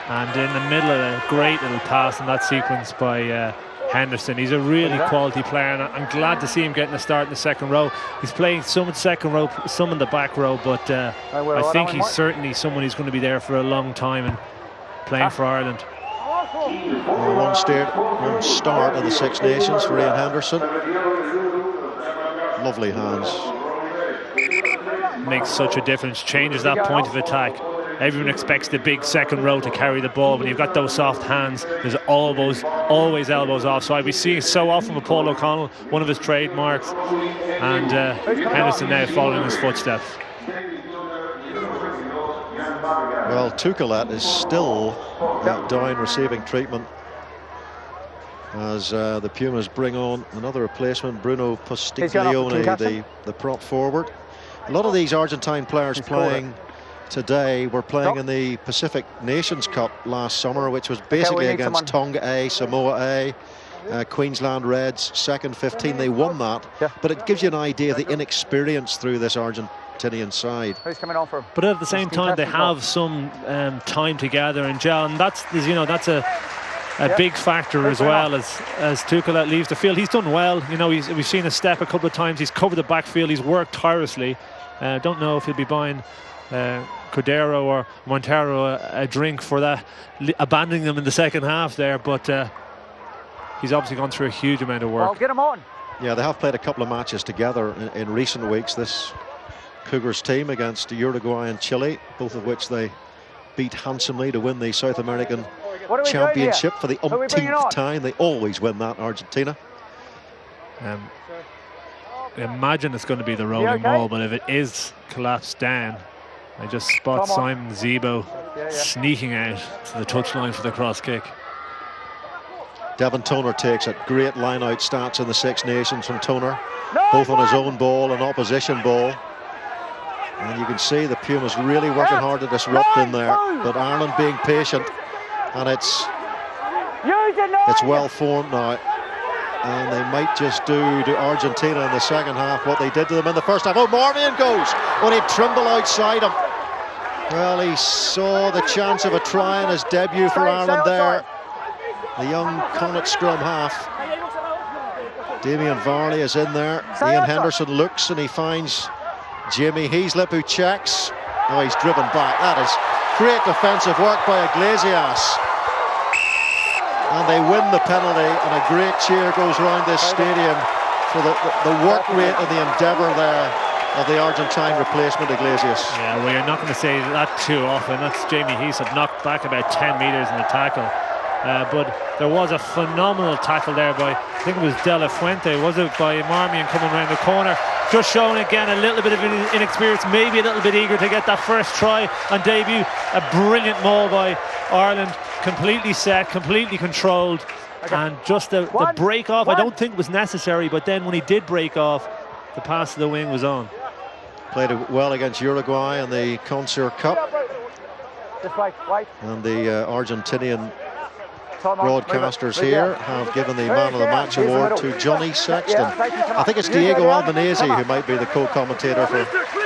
Speaker 7: And in the middle of a great little pass in that sequence by Henderson. He's a really quality player, and I'm glad to see him getting a start in the second row. He's playing some in the second row, some in the back row, but I think he's certainly someone who's going to be there for a long time and playing for Ireland.
Speaker 6: One start in the Six Nations for Ian Henderson. Lovely hands.
Speaker 7: Makes such a difference, changes that point of attack. Everyone expects the big second row to carry the ball. When you've got those soft hands, there's always elbows offside. We see it so often with Paul O'Connell, one of his trademarks, and Henderson now following his footsteps.
Speaker 6: Well, Tuchelet is still down receiving treatment as the Pumas bring on another replacement, Bruno Postiglione, the prop forward. A lot of these Argentine players playing today were playing in the Pacific Nations Cup last summer, which was basically against Tonga A, Samoa A, Queensland Reds, second 15. They won that, but it gives you an idea of the inexperience through this Argentinian side.
Speaker 8: Who's coming on for him?
Speaker 7: But at the same time, they have some time together and gel, and that's a big factor as well as Tuchelet leaves the field. He's done well. We've seen a step a couple of times. He's covered the backfield. He's worked tirelessly. Don't know if he'll be buying Cordero or Montero a drink for that, abandoning them in the second half there, but he's obviously gone through a huge amount of work.
Speaker 8: Well, get him on.
Speaker 6: Yeah, they have played a couple of matches together in recent weeks. This Cougars team against Uruguay and Chile, both of which they beat handsomely to win the South American Championship for the umpteenth time. They always win that, Argentina.
Speaker 7: Imagine it's going to be the rolling ball, but if it is collapsed down, I just spot Simon Zebo sneaking out to the touchline for the cross kick.
Speaker 6: Devon Toner takes it. Great line-out stats in the Six Nations from Toner, both on his own ball and opposition ball. And you can see the Pumas really working hard to disrupt in there, but Ireland being patient, and it's well formed now. And they might just do to Argentina in the second half what they did to them in the first half. Oh, Marmion goes when he had Trimble outside him. Well, he saw the chance of a try in his debut for Ireland there. The young Connacht scrum half. Damien Varley is in there. Ian Henderson looks and he finds Jamie Heaslip, who checks. Oh, he's driven back. That is great defensive work by Iglesias. And they win the penalty, and a great cheer goes around this stadium for the work rate and the endeavour there of the Argentine replacement, Iglesias.
Speaker 7: Yeah, well, you're not going to say that too often. That's Jamie Heaslip knocked back about 10 metres in the tackle. But there was a phenomenal tackle there by, I think it was De La Fuente, was it, by Marmion coming around the corner. Just showing again a little bit of inexperience, maybe a little bit eager to get that first try on debut. A brilliant maul by Ireland, completely set, completely controlled. And just the break off, I don't think was necessary, but then when he did break off, the pass to the wing was on.
Speaker 6: Played it well against Uruguay in the Concert Cup. And the Argentinian broadcasters here have given the Man of the Match award to Johnny Sexton. I think it's Diego Albanese who might be the co-commentator for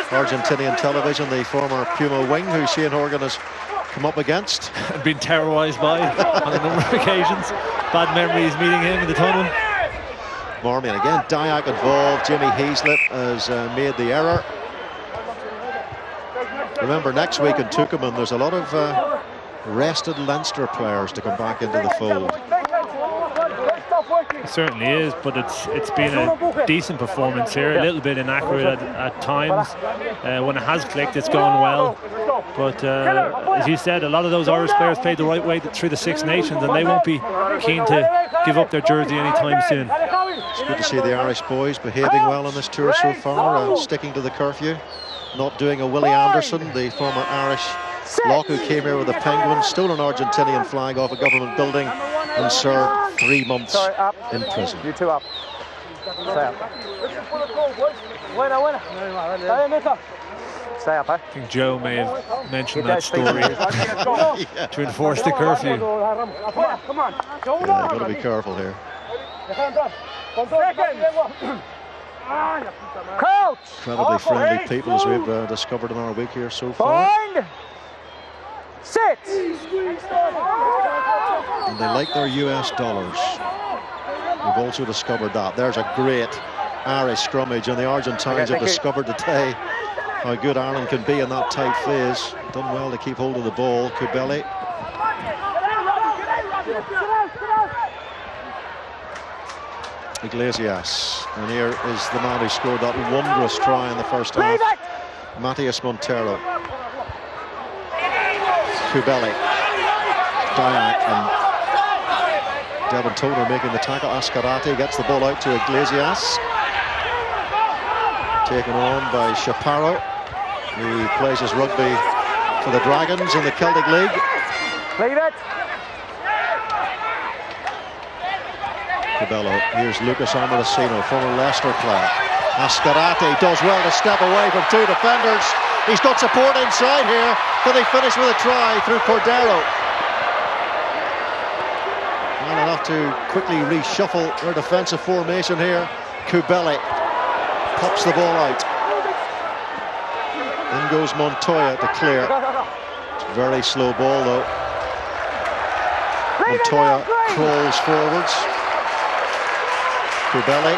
Speaker 6: Argentinian television, the former Puma wing who Shane Horgan has come up against
Speaker 7: and been terrorised by on a number of occasions. Bad memories meeting him in the tunnel.
Speaker 6: Marmion again, Dyack involved. Jimmy Heaslip has made the error. Remember, next week in Tucumán there's a lot of rested Leinster players to come back into the fold.
Speaker 7: It certainly is, but it's been a decent performance here. A little bit inaccurate at times. When it has clicked, it's gone well. But as you said, a lot of those Irish players played the right way through the Six Nations, and they won't be keen to give up their jersey anytime soon.
Speaker 6: It's good to see the Irish boys behaving well on this tour so far, sticking to the curfew, not doing a Willie Anderson, the former Irish lock who came here with the Penguins, stole an Argentinian flag off a government building and served 3 months in prison.
Speaker 8: You two up. Stay up. Stay up, eh?
Speaker 7: I think Joe may have mentioned that story to enforce the curfew.
Speaker 6: Yeah, got to be careful here. Incredibly friendly people as we've discovered in our week here so far.
Speaker 8: Sit!
Speaker 6: And they like their US dollars. We've also discovered that. There's a great Irish scrummage, and the Argentines have discovered today how good Ireland can be in that tight phase. Done well to keep hold of the ball. Kubeli. Iglesias. And here is the man who scored that wondrous try in the first half. Matias Montero. Kubeli. Dyack and Devon Toner making the tackle. Ascarate gets the ball out to Iglesias. Taken on by Chaparro, who plays his rugby for the Dragons in the Celtic League.
Speaker 8: Leave it.
Speaker 6: Cabello. Here's Lucas Amorecino, former Leicester player. Ascarate does well to step away from two defenders. He's got support inside here. Can they finish with a try through Cordero? Well enough to quickly reshuffle their defensive formation here. Kubeli pops the ball out. In goes Montoya to clear. It's a very slow ball though. Montoya crawls forwards. Kubeli.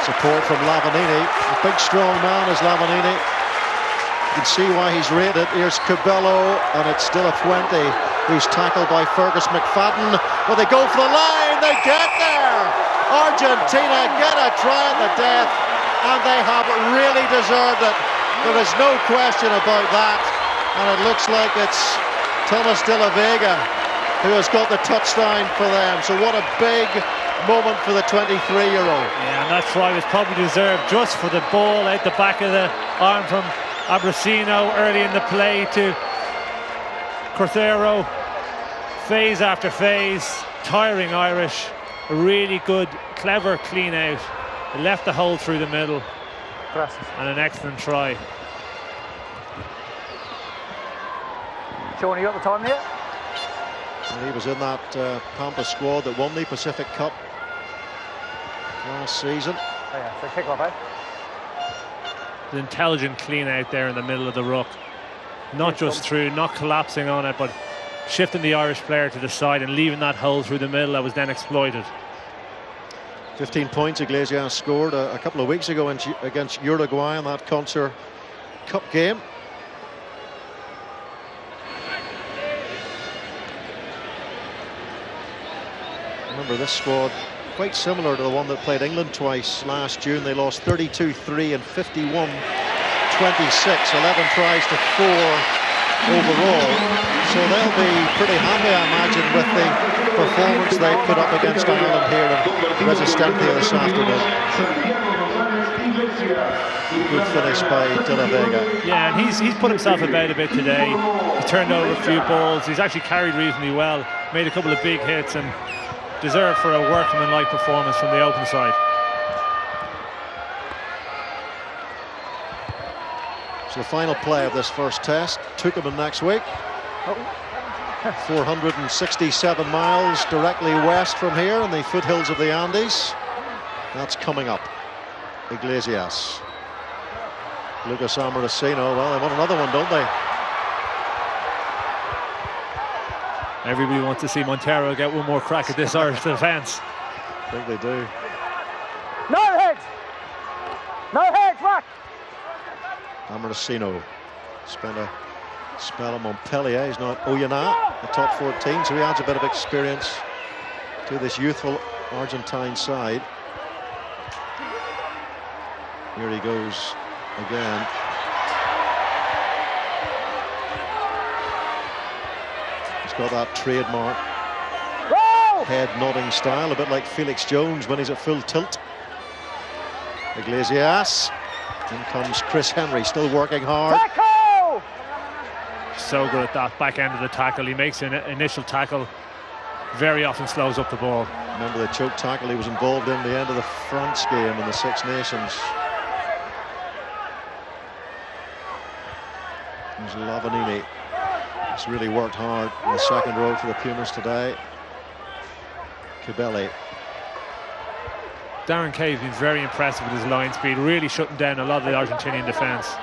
Speaker 6: Support from Lavanini. A big strong man is Lavanini. You can see why he's rated. Here's Cabello, and it's De La Fuente who's tackled by Fergus McFadden. Well, they go for the line, they get there! Argentina get a try at the death, and they have really deserved it. There is no question about that, and it looks like it's Thomas De La Vega who has got the touchdown for them. So what a big moment for the 23-year-old.
Speaker 7: Yeah, and that try was probably deserved just for the ball out the back of the arm from Abracino early in the play to Cordero. Phase after phase, tiring Irish. A really good, clever clean out. It left the hole through the middle. And an excellent try.
Speaker 8: Sean, you got the time there?
Speaker 6: And he was in that Pampa squad that won the Pacific Cup last season.
Speaker 8: Oh yeah, so kick off, eh?
Speaker 7: An intelligent clean out there in the middle of the ruck. Not just through, not collapsing on it, but shifting the Irish player to the side and leaving that hole through the middle that was then exploited. 15
Speaker 6: points Iglesias scored a couple of weeks ago against Uruguay in that Concert Cup game. Remember, this squad quite similar to the one that played England twice last June. They lost 32-3 and 51-26, 11 tries to 4 overall. So they'll be pretty happy, I imagine, with the performance they put up against Ireland here in Resistencia this afternoon. Good finish by De La Vega.
Speaker 7: Yeah, and he's put himself about a bit today. He's turned over a few balls. He's actually carried reasonably well, made a couple of big hits, and deserved for a workmanlike performance from the open side.
Speaker 6: So the final play of this first test, Twickenham next week. 467 miles directly west from here in the foothills of the Andes. That's coming up. Iglesias. Lucas Amorosino. Well, they want another one, don't they?
Speaker 7: Everybody wants to see Montero get one more crack at this Irish defence.
Speaker 6: I think they do.
Speaker 8: No heads! No heads, Rock!
Speaker 6: Amorosino spent a spell at Montpellier. He's not Oyonnax, the top 14, so he adds a bit of experience to this youthful Argentine side. Here he goes again. He's got that trademark head nodding style, a bit like Felix Jones when he's at full tilt. Iglesias. In comes Chris Henry, still working hard.
Speaker 8: Tackle!
Speaker 7: So good at that back end of the tackle. He makes an initial tackle, very often slows up the ball.
Speaker 6: Remember the choke tackle he was involved in the end of the France game in the Six Nations. There's Lavanini. He's really worked hard in the second row for the Pumas today. Kibeli.
Speaker 7: Darren Kaye's been very impressive with his line speed, really shutting down a lot of the Argentinian defence.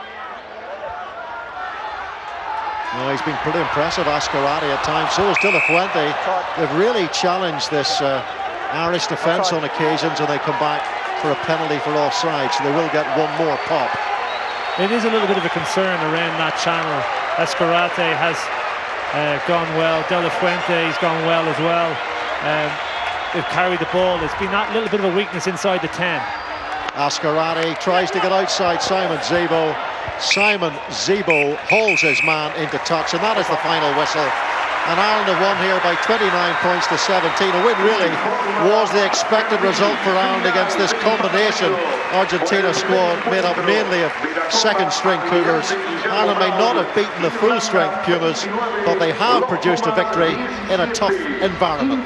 Speaker 6: No, he's been pretty impressive, Ascarati, at times. So is De La Fuente. They've really challenged this Irish defence on occasions, and they come back for a penalty for offside, so they will get one more pop.
Speaker 7: It is a little bit of a concern around that channel. Ascarati has gone well. De La Fuente has gone well as well. They've carried the ball. There's been that little bit of a weakness inside the 10.
Speaker 6: Ascarati tries to get outside Simon Zebo. Simon Zebo hauls his man into touch, and that is the final whistle. And Ireland have won here by 29 points to 17. A win really was the expected result for Ireland against this combination Argentina squad made up mainly of second-string Cougars. Ireland may not have beaten the full-strength Pumas, but they have produced a victory in a tough environment.